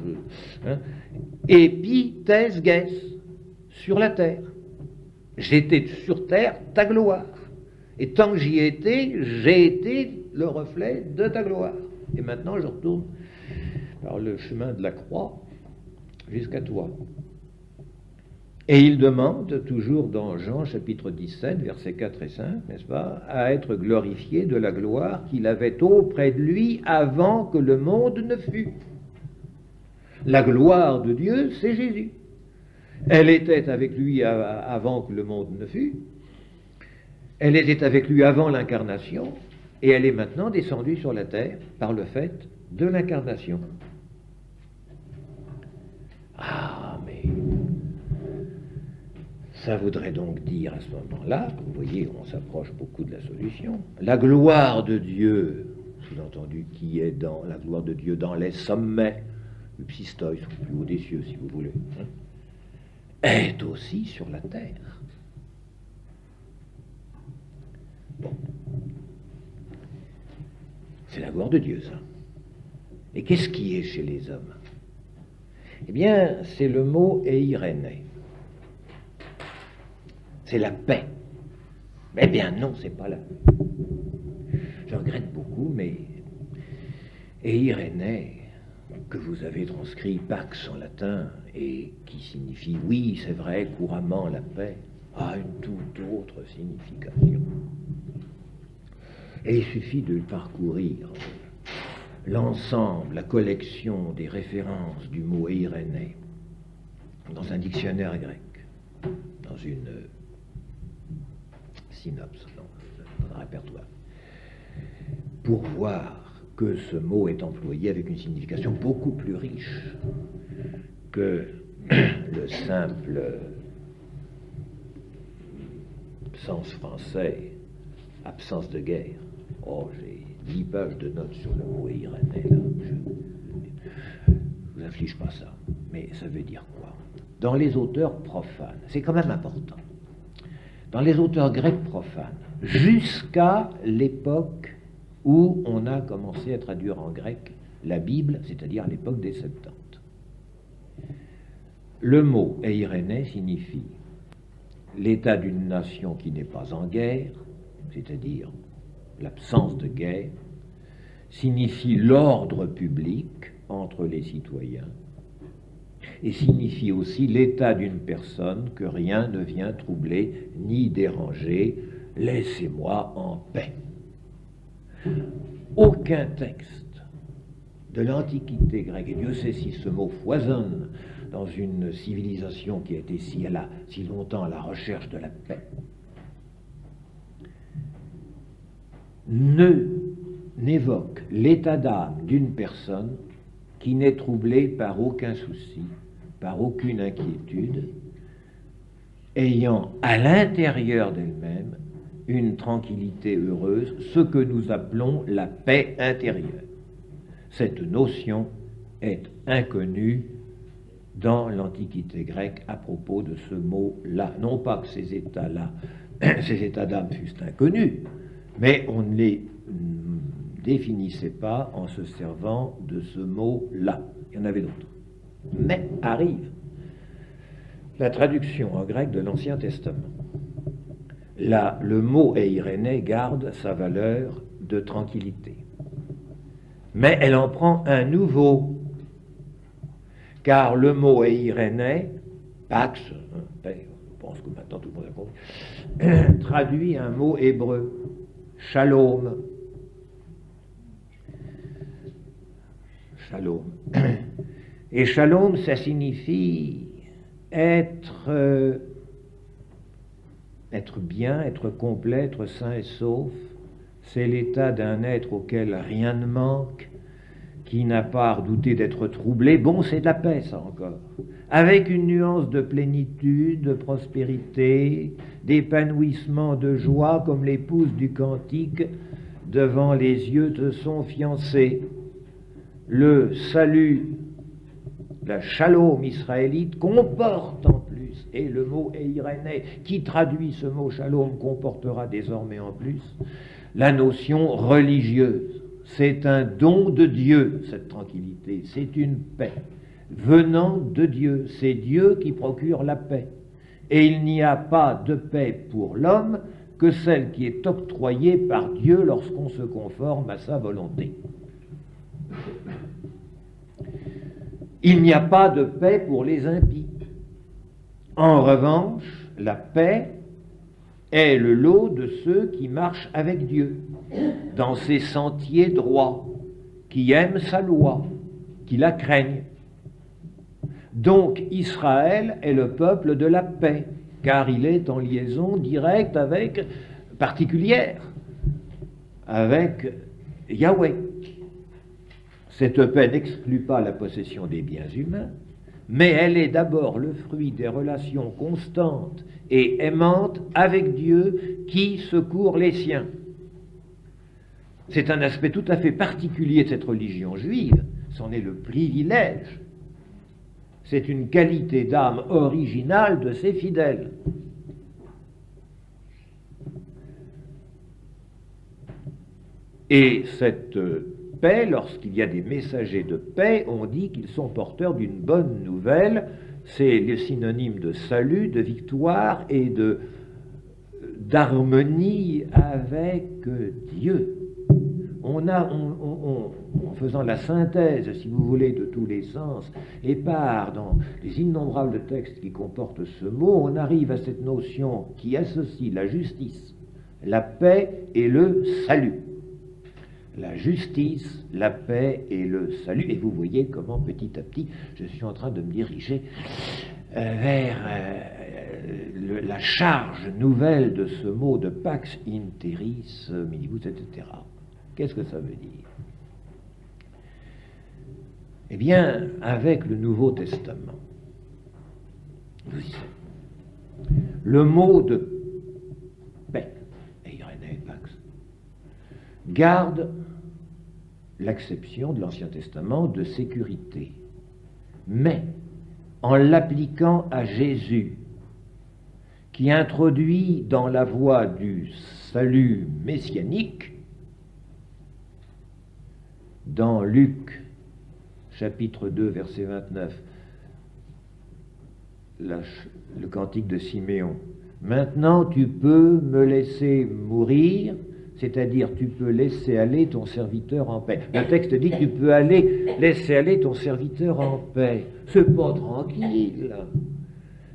epites ges, sur la terre. J'étais sur terre ta gloire. Et tant que j'y étais, j'ai été le reflet de ta gloire. Et maintenant, je retourne par le chemin de la croix jusqu'à toi. Et il demande, toujours dans Jean chapitre 17, versets 4 et 5, n'est-ce pas, à être glorifié de la gloire qu'il avait auprès de lui avant que le monde ne fût. La gloire de Dieu, c'est Jésus. Elle était avec lui avant que le monde ne fût. Elle était avec lui avant l'incarnation. Et elle est maintenant descendue sur la terre par le fait de l'incarnation. Ah, mais ça voudrait donc dire à ce moment-là, vous voyez, on s'approche beaucoup de la solution, la gloire de Dieu, sous-entendu qui est dans la gloire de Dieu dans les sommets, le psystoi, le plus haut des cieux si vous voulez, est aussi sur la terre. Bon. C'est la gloire de Dieu, ça. Et qu'est-ce qui est chez les hommes? Eh bien, c'est le mot eiréné. C'est la paix. Eh bien non, c'est pas la paix. Je regrette beaucoup, mais eiréné, que vous avez transcrit pax en latin, et qui signifie, oui, c'est vrai, couramment la paix, a une toute autre signification. Et il suffit de parcourir l'ensemble, la collection des références du mot eiréné dans un dictionnaire grec, dans une synopse, dans un répertoire, pour voir que ce mot est employé avec une signification beaucoup plus riche que le simple sens français, absence de guerre. Oh, j'ai 10 pages de notes sur le mot eiréné, là. Je vous inflige pas ça. Mais ça veut dire quoi? Dans les auteurs profanes, c'est quand même important. Dans les auteurs grecs profanes, jusqu'à l'époque où on a commencé à traduire en grec la Bible, c'est-à-dire à l'époque des Septante. Le mot eirénē signifie l'état d'une nation qui n'est pas en guerre, c'est-à-dire l'absence de guerre, signifie l'ordre public entre les citoyens, et signifie aussi l'état d'une personne que rien ne vient troubler ni déranger. Laissez-moi en paix. Aucun texte de l'Antiquité grecque, et Dieu sait si ce mot foisonne dans une civilisation qui a été si longtemps à la recherche de la paix, n'évoque l'état d'âme d'une personne qui n'est troublée par aucun souci, par aucune inquiétude, ayant à l'intérieur d'elle-même une tranquillité heureuse, ce que nous appelons la paix intérieure. Cette notion est inconnue dans l'Antiquité grecque à propos de ce mot-là. Non pas que ces états-là, ces états d'âme fussent inconnus, mais on ne les définissait pas en se servant de ce mot-là. Il y en avait d'autres. Mais arrive la traduction en grec de l'Ancien Testament. Là, le mot eirénē garde sa valeur de tranquillité. Mais elle en prend un nouveau, car le mot eirénē, pax, paix, je pense que maintenant tout le monde a compris, traduit un mot hébreu, shalom. Shalom. Et shalom, ça signifie être bien, être complet, être sain et sauf. C'est l'état d'un être auquel rien ne manque, qui n'a pas à redouter d'être troublé. Bon, c'est de la paix, ça encore. Avec une nuance de plénitude, de prospérité, d'épanouissement, de joie, comme l'épouse du cantique devant les yeux de son fiancé. Le salut, la shalom israélite comporte en plus, et le mot eirénē qui traduit ce mot shalom comportera désormais en plus, la notion religieuse. C'est un don de Dieu, cette tranquillité, c'est une paix venant de Dieu, c'est Dieu qui procure la paix. Et il n'y a pas de paix pour l'homme que celle qui est octroyée par Dieu lorsqu'on se conforme à sa volonté. Il n'y a pas de paix pour les impies. En revanche, la paix est le lot de ceux qui marchent avec Dieu, dans ses sentiers droits, qui aiment sa loi, qui la craignent. Donc Israël est le peuple de la paix, car il est en liaison directe particulière, avec Yahweh. Cette paix n'exclut pas la possession des biens humains, mais elle est d'abord le fruit des relations constantes et aimantes avec Dieu qui secourt les siens. C'est un aspect tout à fait particulier de cette religion juive, c'en est le privilège. C'est une qualité d'âme originale de ses fidèles. Et cette paix, lorsqu'il y a des messagers de paix, on dit qu'ils sont porteurs d'une bonne nouvelle. C'est le synonyme de salut, de victoire et d'harmonie avec Dieu. En faisant la synthèse, si vous voulez, de tous les sens, et dans les innombrables textes qui comportent ce mot, on arrive à cette notion qui associe la justice, la paix et le salut. La justice, la paix et le salut. Et vous voyez comment petit à petit, je suis en train de me diriger vers la charge nouvelle de ce mot de Pax Interis Minibus, etc. Qu'est-ce que ça veut dire? Eh bien, avec le Nouveau Testament, le mot de paix, eirénē, pax, garde l'acception de l'Ancien Testament de sécurité, mais en l'appliquant à Jésus, qui introduit dans la voie du salut messianique dans Luc, chapitre 2, verset 29, le cantique de Siméon. Maintenant tu peux me laisser mourir, c'est-à-dire tu peux laisser aller ton serviteur en paix. Le texte dit tu peux laisser aller ton serviteur en paix. C'est pas tranquille.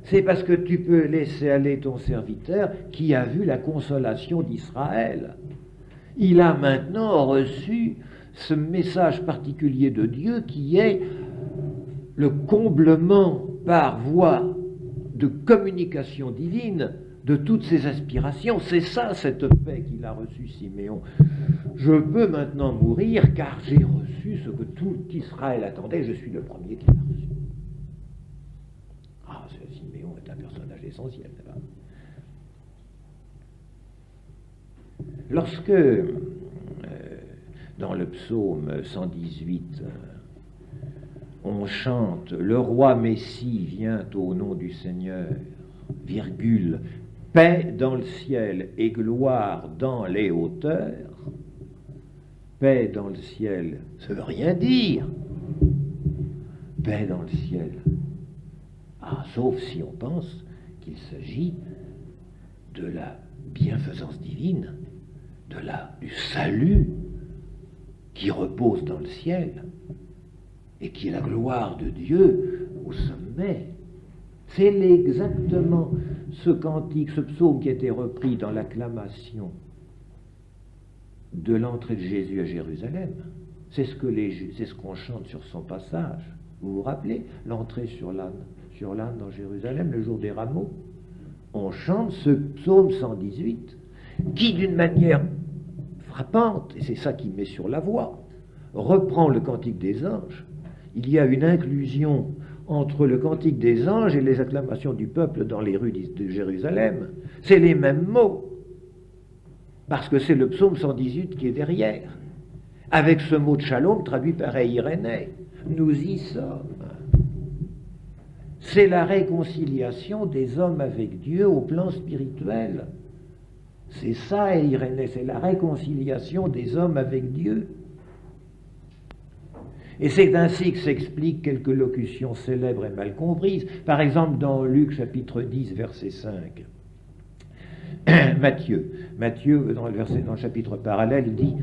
C'est parce que tu peux laisser aller ton serviteur qui a vu la consolation d'Israël. Il a maintenant reçu ce message particulier de Dieu qui est le comblement par voie de communication divine de toutes ses aspirations. C'est ça, cette paix qu'il a reçue, Siméon. Je peux maintenant mourir car j'ai reçu ce que tout Israël attendait. Je suis le premier qui l'a reçu. Ah, ce Siméon est un personnage essentiel. Là. Lorsque, dans le psaume 118, on chante « Le roi Messie vient au nom du Seigneur, virgule, paix dans le ciel et gloire dans les hauteurs », paix dans le ciel, ça ne veut rien dire. Paix dans le ciel. Ah, sauf si on pense qu'il s'agit de la bienfaisance divine, du salut qui repose dans le ciel et qui est la gloire de Dieu au sommet. C'est exactement ce cantique, ce psaume qui a été repris dans l'acclamation de l'entrée de Jésus à Jérusalem. C'est ce qu'on chante sur son passage. Vous vous rappelez l'entrée sur l'âne dans Jérusalem, le jour des rameaux? On chante ce psaume 118 qui, d'une manière frappante, et c'est ça qui met sur la voie, reprend le cantique des anges. Il y a une inclusion entre le cantique des anges et les acclamations du peuple dans les rues de Jérusalem. C'est les mêmes mots, parce que c'est le psaume 118 qui est derrière, avec ce mot de shalom traduit par Irénée. Nous y sommes. C'est la réconciliation des hommes avec Dieu au plan spirituel. C'est ça, Irénée, c'est la réconciliation des hommes avec Dieu. Et c'est ainsi que s'expliquent quelques locutions célèbres et mal comprises. Par exemple, dans Luc chapitre 10, verset 5, Matthieu, dans le chapitre parallèle, il dit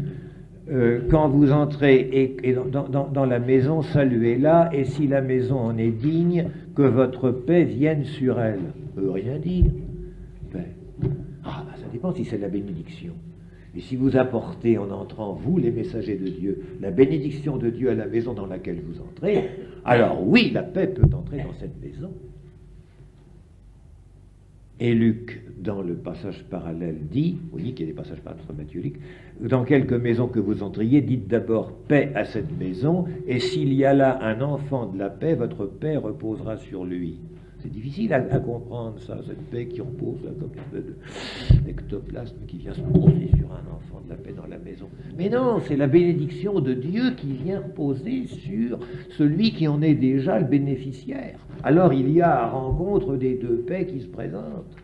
quand vous entrez et dans la maison, saluez-la, et si la maison en est digne, que votre paix vienne sur elle. Ça veut rien dire. Paix. Ah, ça dépend si c'est la bénédiction. Et si vous apportez en entrant, vous les messagers de Dieu, la bénédiction de Dieu à la maison dans laquelle vous entrez, alors oui, la paix peut entrer dans cette maison. Et Luc, dans le passage parallèle, dit, vous voyez qu'il y a des passages parallèles entre Matthieu et Luc, dans quelque maison que vous entriez, dites d'abord paix à cette maison, et s'il y a là un enfant de la paix, votre paix reposera sur lui. C'est difficile à comprendre ça, cette paix qui repose là, comme une espèce d'ectoplasme qui vient se poser sur un enfant de la paix dans la maison. Mais non, c'est la bénédiction de Dieu qui vient reposer sur celui qui en est déjà le bénéficiaire. Alors il y a rencontre des deux paix qui se présentent.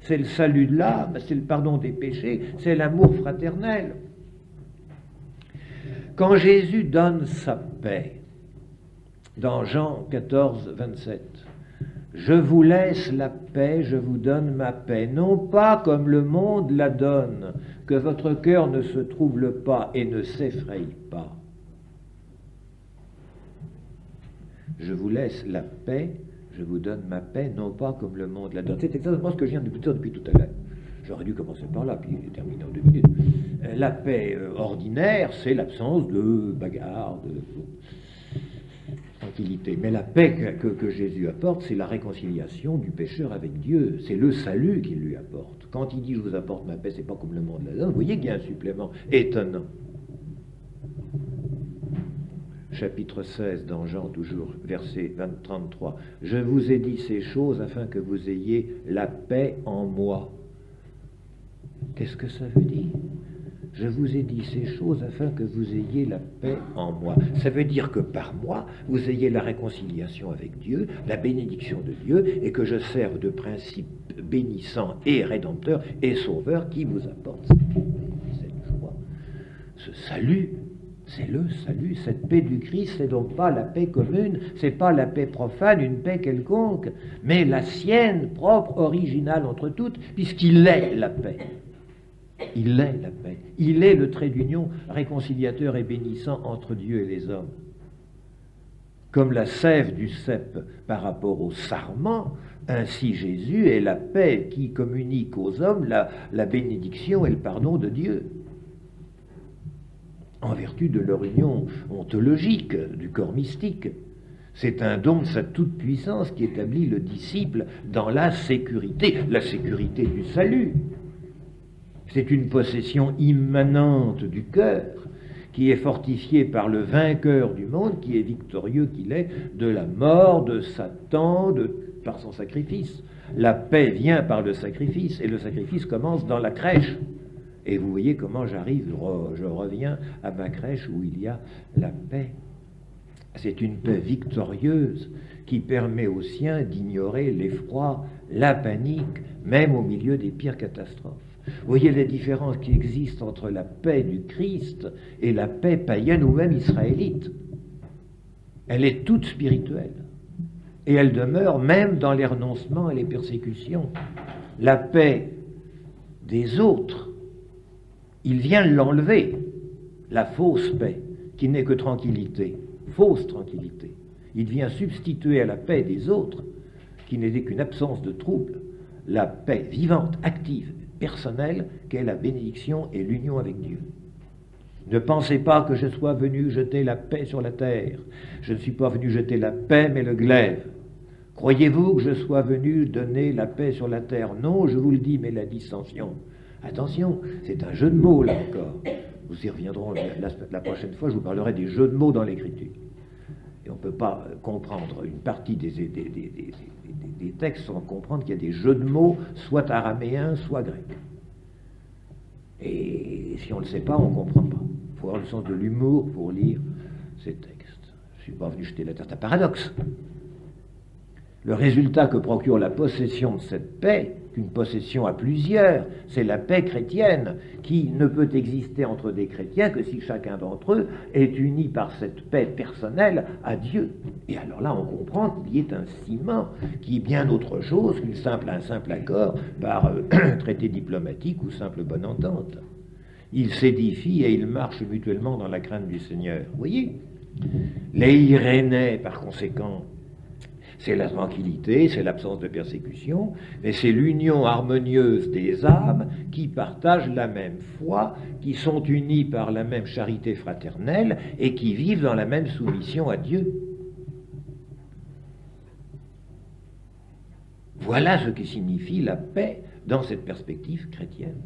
C'est le salut de l'âme, c'est le pardon des péchés, c'est l'amour fraternel. Quand Jésus donne sa paix, dans Jean 14, 27, « Je vous laisse la paix, je vous donne ma paix, non pas comme le monde la donne, que votre cœur ne se trouble pas et ne s'effraie pas. Je vous laisse la paix, je vous donne ma paix, non pas comme le monde la donne. » C'est exactement ce que je viens de vous dire depuis tout à l'heure. J'aurais dû commencer par là, puis terminer en 2 minutes. La paix ordinaire, c'est l'absence de bagarre, de tranquillité. Mais la paix que Jésus apporte, c'est la réconciliation du pécheur avec Dieu. C'est le salut qu'il lui apporte. Quand il dit « je vous apporte ma paix », c'est pas comme le monde la donne. Vous voyez qu'il y a un supplément étonnant. Chapitre 16 dans Jean, toujours, verset 33. « Je vous ai dit ces choses afin que vous ayez la paix en moi. » Qu'est-ce que ça veut dire? Je vous ai dit ces choses afin que vous ayez la paix en moi. Ça veut dire que par moi, vous ayez la réconciliation avec Dieu, la bénédiction de Dieu, et que je serve de principe bénissant et rédempteur et sauveur qui vous apporte cette joie, ce salut, c'est le salut. Cette paix du Christ, c'est donc pas la paix commune, c'est pas la paix profane, une paix quelconque, mais la sienne, propre, originale entre toutes, puisqu'il est la paix. Il est la paix. Il est le trait d'union réconciliateur et bénissant entre Dieu et les hommes. Comme la sève du cep par rapport au sarment, ainsi Jésus est la paix qui communique aux hommes la bénédiction et le pardon de Dieu, en vertu de leur union ontologique du corps mystique. C'est un don de sa toute-puissance qui établit le disciple dans la sécurité du salut. C'est une possession immanente du cœur qui est fortifiée par le vainqueur du monde, qui est victorieux qu'il est de la mort, de Satan, par son sacrifice. La paix vient par le sacrifice, et le sacrifice commence dans la crèche. Et vous voyez comment je reviens à ma crèche où il y a la paix. C'est une paix victorieuse qui permet aux siens d'ignorer l'effroi, la panique, même au milieu des pires catastrophes. Vous voyez les différences qui existent entre la paix du Christ et la paix païenne ou même israélite. Elle est toute spirituelle. Et elle demeure même dans les renoncements et les persécutions. La paix des autres, il vient l'enlever, la fausse paix, qui n'est que tranquillité, fausse tranquillité. Il vient substituer à la paix des autres, qui n'est qu'une absence de trouble, la paix vivante, active, personnelle, qu'est la bénédiction et l'union avec Dieu. Ne pensez pas que je sois venu jeter la paix sur la terre. Je ne suis pas venu jeter la paix, mais le glaive. Croyez-vous que je sois venu donner la paix sur la terre? Non, je vous le dis, mais la dissension. Attention, c'est un jeu de mots, là encore. Nous y reviendrons la prochaine fois, je vous parlerai des jeux de mots dans l'Écriture. Et on ne peut pas comprendre une partie des textes sans comprendre qu'il y a des jeux de mots, soit araméens, soit grecs. Et si on ne le sait pas, on ne comprend pas. Il faut avoir le sens de l'humour pour lire ces textes. Je ne suis pas venu jeter la terre, c'est un paradoxe. Le résultat que procure la possession de cette paix, une possession à plusieurs, c'est la paix chrétienne, qui ne peut exister entre des chrétiens que si chacun d'entre eux est uni par cette paix personnelle à Dieu. Et alors là, on comprend qu'il y ait un ciment qui est bien autre chose qu'un simple accord par traité diplomatique ou simple bonne entente. Ils s'édifient et ils marchent mutuellement dans la crainte du Seigneur. Vous voyez? Les Irénées, par conséquent, c'est la tranquillité, c'est l'absence de persécution, mais c'est l'union harmonieuse des âmes qui partagent la même foi, qui sont unies par la même charité fraternelle et qui vivent dans la même soumission à Dieu. Voilà ce qui signifie la paix dans cette perspective chrétienne.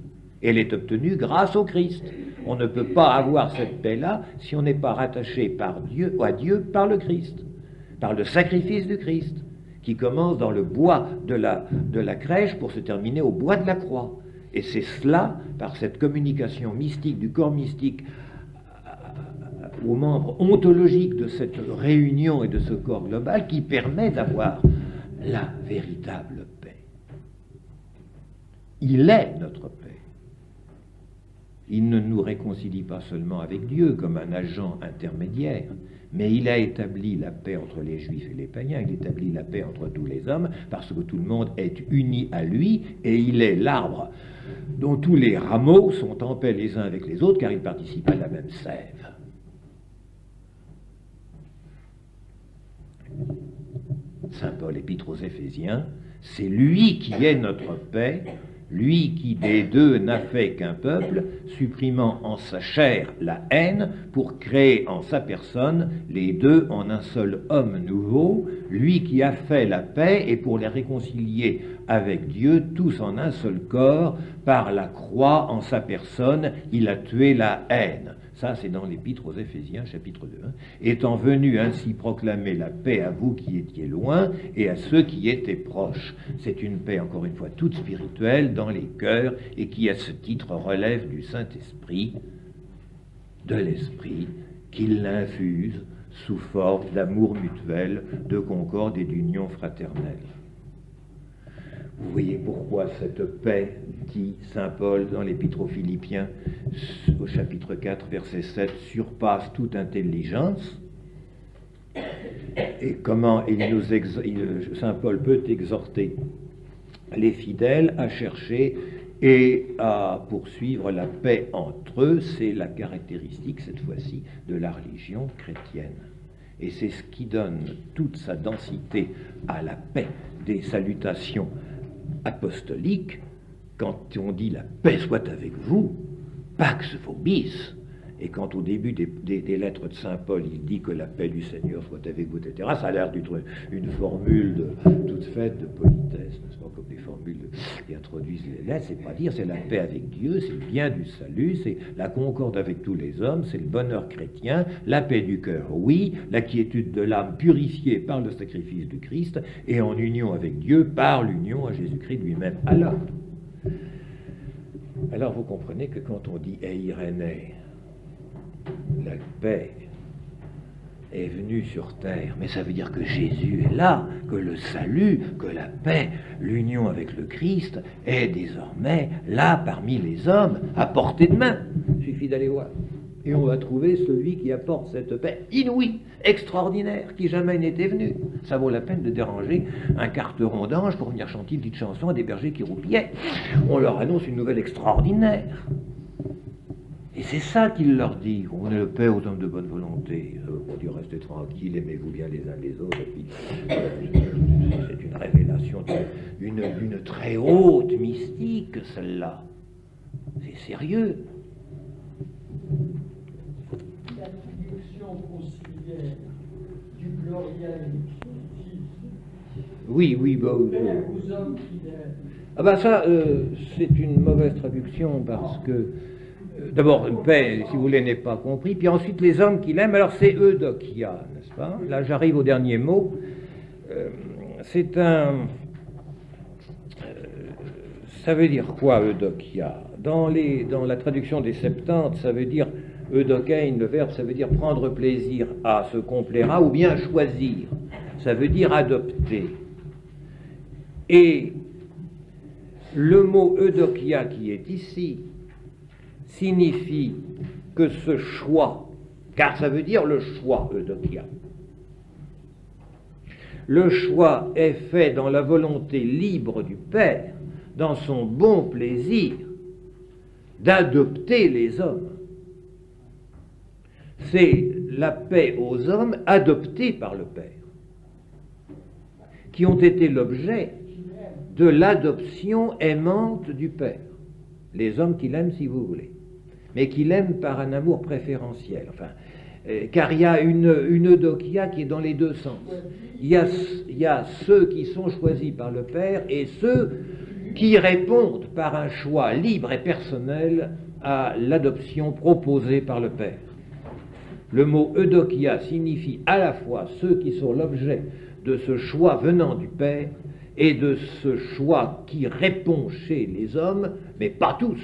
Elle est obtenue grâce au Christ. On ne peut pas avoir cette paix-là si on n'est pas rattaché à Dieu par le Christ, par le sacrifice du Christ, qui commence dans le bois de la crèche pour se terminer au bois de la croix. Et c'est cela, par cette communication mystique, du corps mystique, aux membres ontologiques de cette réunion et de ce corps global, qui permet d'avoir la véritable paix. Il est notre paix. Il ne nous réconcilie pas seulement avec Dieu comme un agent intermédiaire, mais il a établi la paix entre les Juifs et les païens, il établit la paix entre tous les hommes, parce que tout le monde est uni à lui, et il est l'arbre dont tous les rameaux sont en paix les uns avec les autres, car ils participent à la même sève. Saint Paul, épître aux Éphésiens, c'est lui qui est notre paix, lui qui des deux n'a fait qu'un peuple, supprimant en sa chair la haine pour créer en sa personne les deux en un seul homme nouveau, lui qui a fait la paix et pour les réconcilier avec Dieu tous en un seul corps, par la croix en sa personne, il a tué la haine. Ça, c'est dans l'Épître aux Éphésiens, chapitre 2. Étant venu ainsi proclamer la paix à vous qui étiez loin et à ceux qui étaient proches. C'est une paix, encore une fois, toute spirituelle dans les cœurs et qui, à ce titre, relève du Saint-Esprit, de l'Esprit, qu'il l'infuse sous forme d'amour mutuel, de concorde et d'union fraternelle. Vous voyez pourquoi cette paix, dit saint Paul dans l'Épître aux Philippiens, au chapitre 4, verset 7, surpasse toute intelligence, et comment saint Paul peut exhorter les fidèles à chercher et à poursuivre la paix entre eux. C'est la caractéristique, cette fois-ci, de la religion chrétienne. Et c'est ce qui donne toute sa densité à la paix des salutations apostoliques. Quand on dit la paix soit avec vous, pax vobis, et quand au début des lettres de saint Paul il dit que la paix du Seigneur soit avec vous, etc., ça a l'air d'être une formule toute faite de politesse, n'est-ce pas, comme des formules qui introduisent les lettres. C'est pas dire c'est la paix avec Dieu, c'est le bien du salut, c'est la concorde avec tous les hommes, c'est le bonheur chrétien, la paix du cœur, oui, la quiétude de l'âme purifiée par le sacrifice du Christ et en union avec Dieu par l'union à Jésus-Christ lui-même. Alors vous comprenez que quand on dit Eirene, la paix est venue sur terre, mais ça veut dire que Jésus est là, que le salut, que la paix, l'union avec le Christ est désormais là parmi les hommes, à portée de main. Il suffit d'aller voir. Et on va trouver celui qui apporte cette paix inouïe, extraordinaire, qui jamais n'était venu. Ça vaut la peine de déranger un carteron d'ange pour venir chanter une petite chanson à des bergers qui roupillaient. On leur annonce une nouvelle extraordinaire. Et c'est ça qu'il leur dit. On est le paix aux hommes de bonne volonté. On dit restez tranquilles, aimez-vous bien les uns les autres. Et puis, c'est une révélation d'une très haute mystique, celle-là. C'est sérieux. La traduction conciliaire du Gloria Excelsis. Oui. Paix aux hommes fidèles. Ah ben ça, c'est une mauvaise traduction parce que d'abord, paix, si vous voulez, n'est pas compris. Puis ensuite, les hommes qui l'aiment, alors c'est eudokia, n'est-ce pas? Là, j'arrive au dernier mot. C'est un... ça veut dire quoi, eudokia? Dans la traduction des Septante, ça veut dire eudokein, le verbe, ça veut dire prendre plaisir à, se complaire à, ou bien choisir. Ça veut dire adopter. Et le mot eudokia qui est ici signifie que ce choix, car ça veut dire le choix, eudokia. Le choix est fait dans la volonté libre du Père, dans son bon plaisir, d'adopter les hommes. C'est la paix aux hommes adoptés par le Père, qui ont été l'objet de l'adoption aimante du Père. Les hommes qui l'aiment, si vous voulez, mais qui l'aiment par un amour préférentiel. Enfin, car il y a une eudokia qui est dans les deux sens. Il y a ceux qui sont choisis par le Père et ceux qui répondent par un choix libre et personnel à l'adoption proposée par le Père. Le mot eudokia signifie à la fois ceux qui sont l'objet de ce choix venant du Père et de ce choix qui répond chez les hommes, mais pas tous,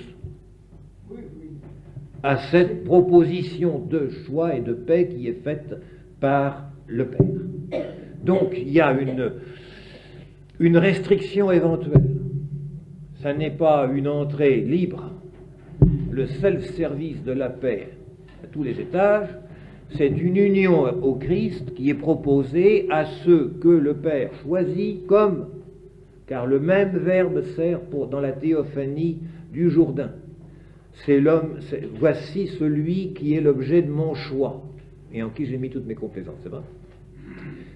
à cette proposition de choix et de paix qui est faite par le Père. Donc il y a une restriction éventuelle. Ça n'est pas une entrée libre. Le self-service de la paix à tous les étages, c'est une union au Christ qui est proposée à ceux que le Père choisit comme, car le même verbe sert dans la théophanie du Jourdain. C'est l'homme, voici celui qui est l'objet de mon choix et en qui j'ai mis toutes mes complaisances, c'est vrai.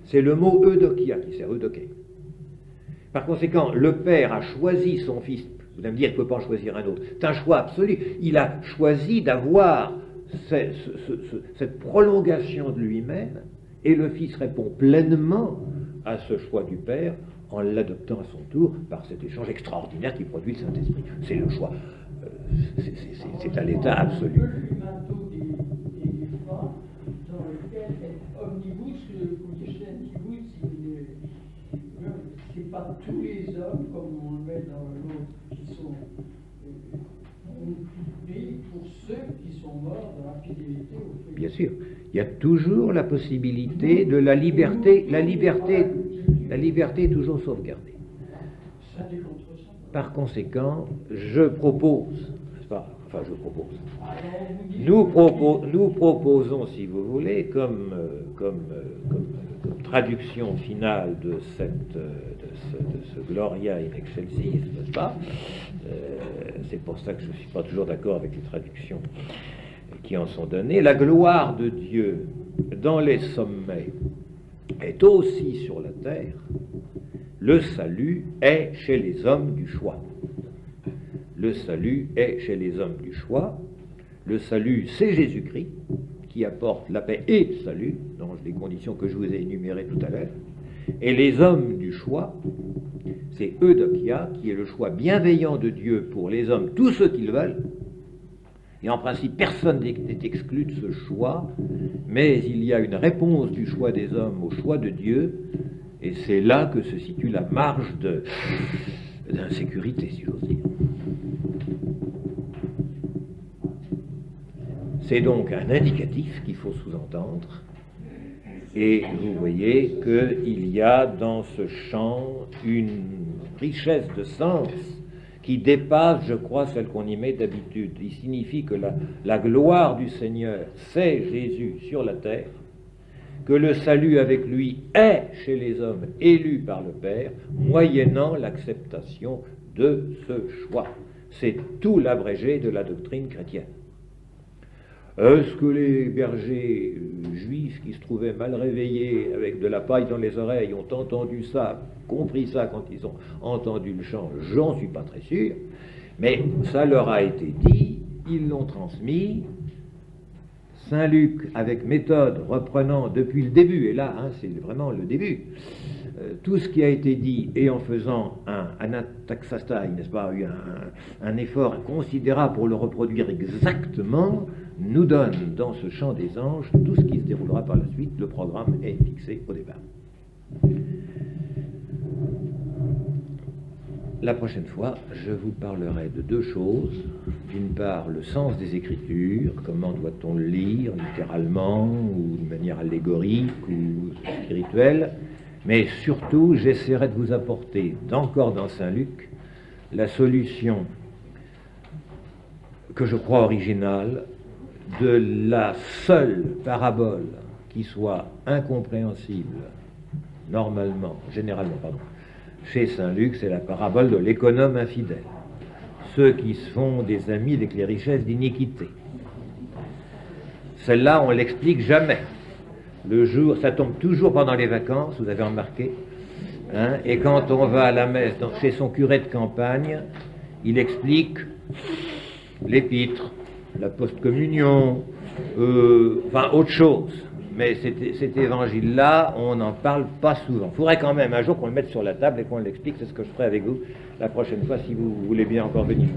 C'est le mot eudokia qui sert, eudoké. Par conséquent, le Père a choisi son Fils. Vous allez me dire qu'il ne peut pas en choisir un autre. C'est un choix absolu. Il a choisi d'avoir cette prolongation de lui-même, et le Fils répond pleinement à ce choix du Père en l'adoptant à son tour par cet échange extraordinaire qui produit le Saint-Esprit. C'est le choix. C'est à l'état absolu. Dans lequel omnibus, c'est pas tous les hommes, comme on le met dans l'autre, qui sont occupés pour ceux qui sont morts dans la fidélité au Christ. Bien sûr, il y a toujours la possibilité de la liberté. La liberté est toujours sauvegardée. Ça dit contre ça. Par conséquent, je propose, n'est-ce pas, enfin je propose, Alors, vous dites nous proposons, si vous voulez, comme traduction finale de ce Gloria in excelsis, n'est-ce pas? C'est pour ça que je ne suis pas toujours d'accord avec les traductions qui en sont données. La gloire de Dieu dans les sommets est aussi sur la terre. Le salut est chez les hommes du choix. Le salut est chez les hommes du choix. Le salut, c'est Jésus-Christ qui apporte la paix et le salut, dans les conditions que je vous ai énumérées tout à l'heure. Et les hommes du choix, c'est Eudokia, qui est le choix bienveillant de Dieu pour les hommes, tous ceux qu'ils veulent. Et en principe, personne n'est exclu de ce choix, mais il y a une réponse du choix des hommes au choix de Dieu, et c'est là que se situe la marge d'insécurité, si j'ose dire. C'est donc un indicatif qu'il faut sous-entendre, et vous voyez qu'il y a dans ce champ une richesse de sens qui dépasse, je crois, celle qu'on y met d'habitude. Il signifie que la gloire du Seigneur, c'est Jésus sur la terre, que le salut avec lui est chez les hommes élus par le Père, moyennant l'acceptation de ce choix. C'est tout l'abrégé de la doctrine chrétienne. Est-ce que les bergers juifs qui se trouvaient mal réveillés avec de la paille dans les oreilles ont entendu ça, compris ça quand ils ont entendu le chant? J'en suis pas très sûr, mais ça leur a été dit, ils l'ont transmis. Saint Luc, avec méthode, reprenant depuis le début, et là, hein, c'est vraiment le début, tout ce qui a été dit, et en faisant un anataxastai, n'est-ce pas, un effort considérable pour le reproduire exactement, nous donne dans ce chant des anges tout ce qui se déroulera par la suite. Le programme est fixé au départ. La prochaine fois, je vous parlerai de deux choses. D'une part, le sens des Écritures, comment doit-on le lire, littéralement, ou de manière allégorique, ou spirituelle, mais surtout, j'essaierai de vous apporter, encore dans Saint Luc, la solution que je crois originale de la seule parabole qui soit incompréhensible, normalement, généralement, pardon, chez Saint Luc, c'est la parabole de l'économe infidèle. Ceux qui se font des amis avec les richesses d'iniquité. Celle-là, on ne l'explique jamais. Le jour, ça tombe toujours pendant les vacances, vous avez remarqué, hein, et quand on va à la messe chez son curé de campagne, il explique l'épître, la post-communion, enfin autre chose. Mais cet évangile-là, on n'en parle pas souvent. Il faudrait quand même un jour qu'on le mette sur la table et qu'on l'explique. C'est ce que je ferai avec vous la prochaine fois, si vous voulez bien encore venir.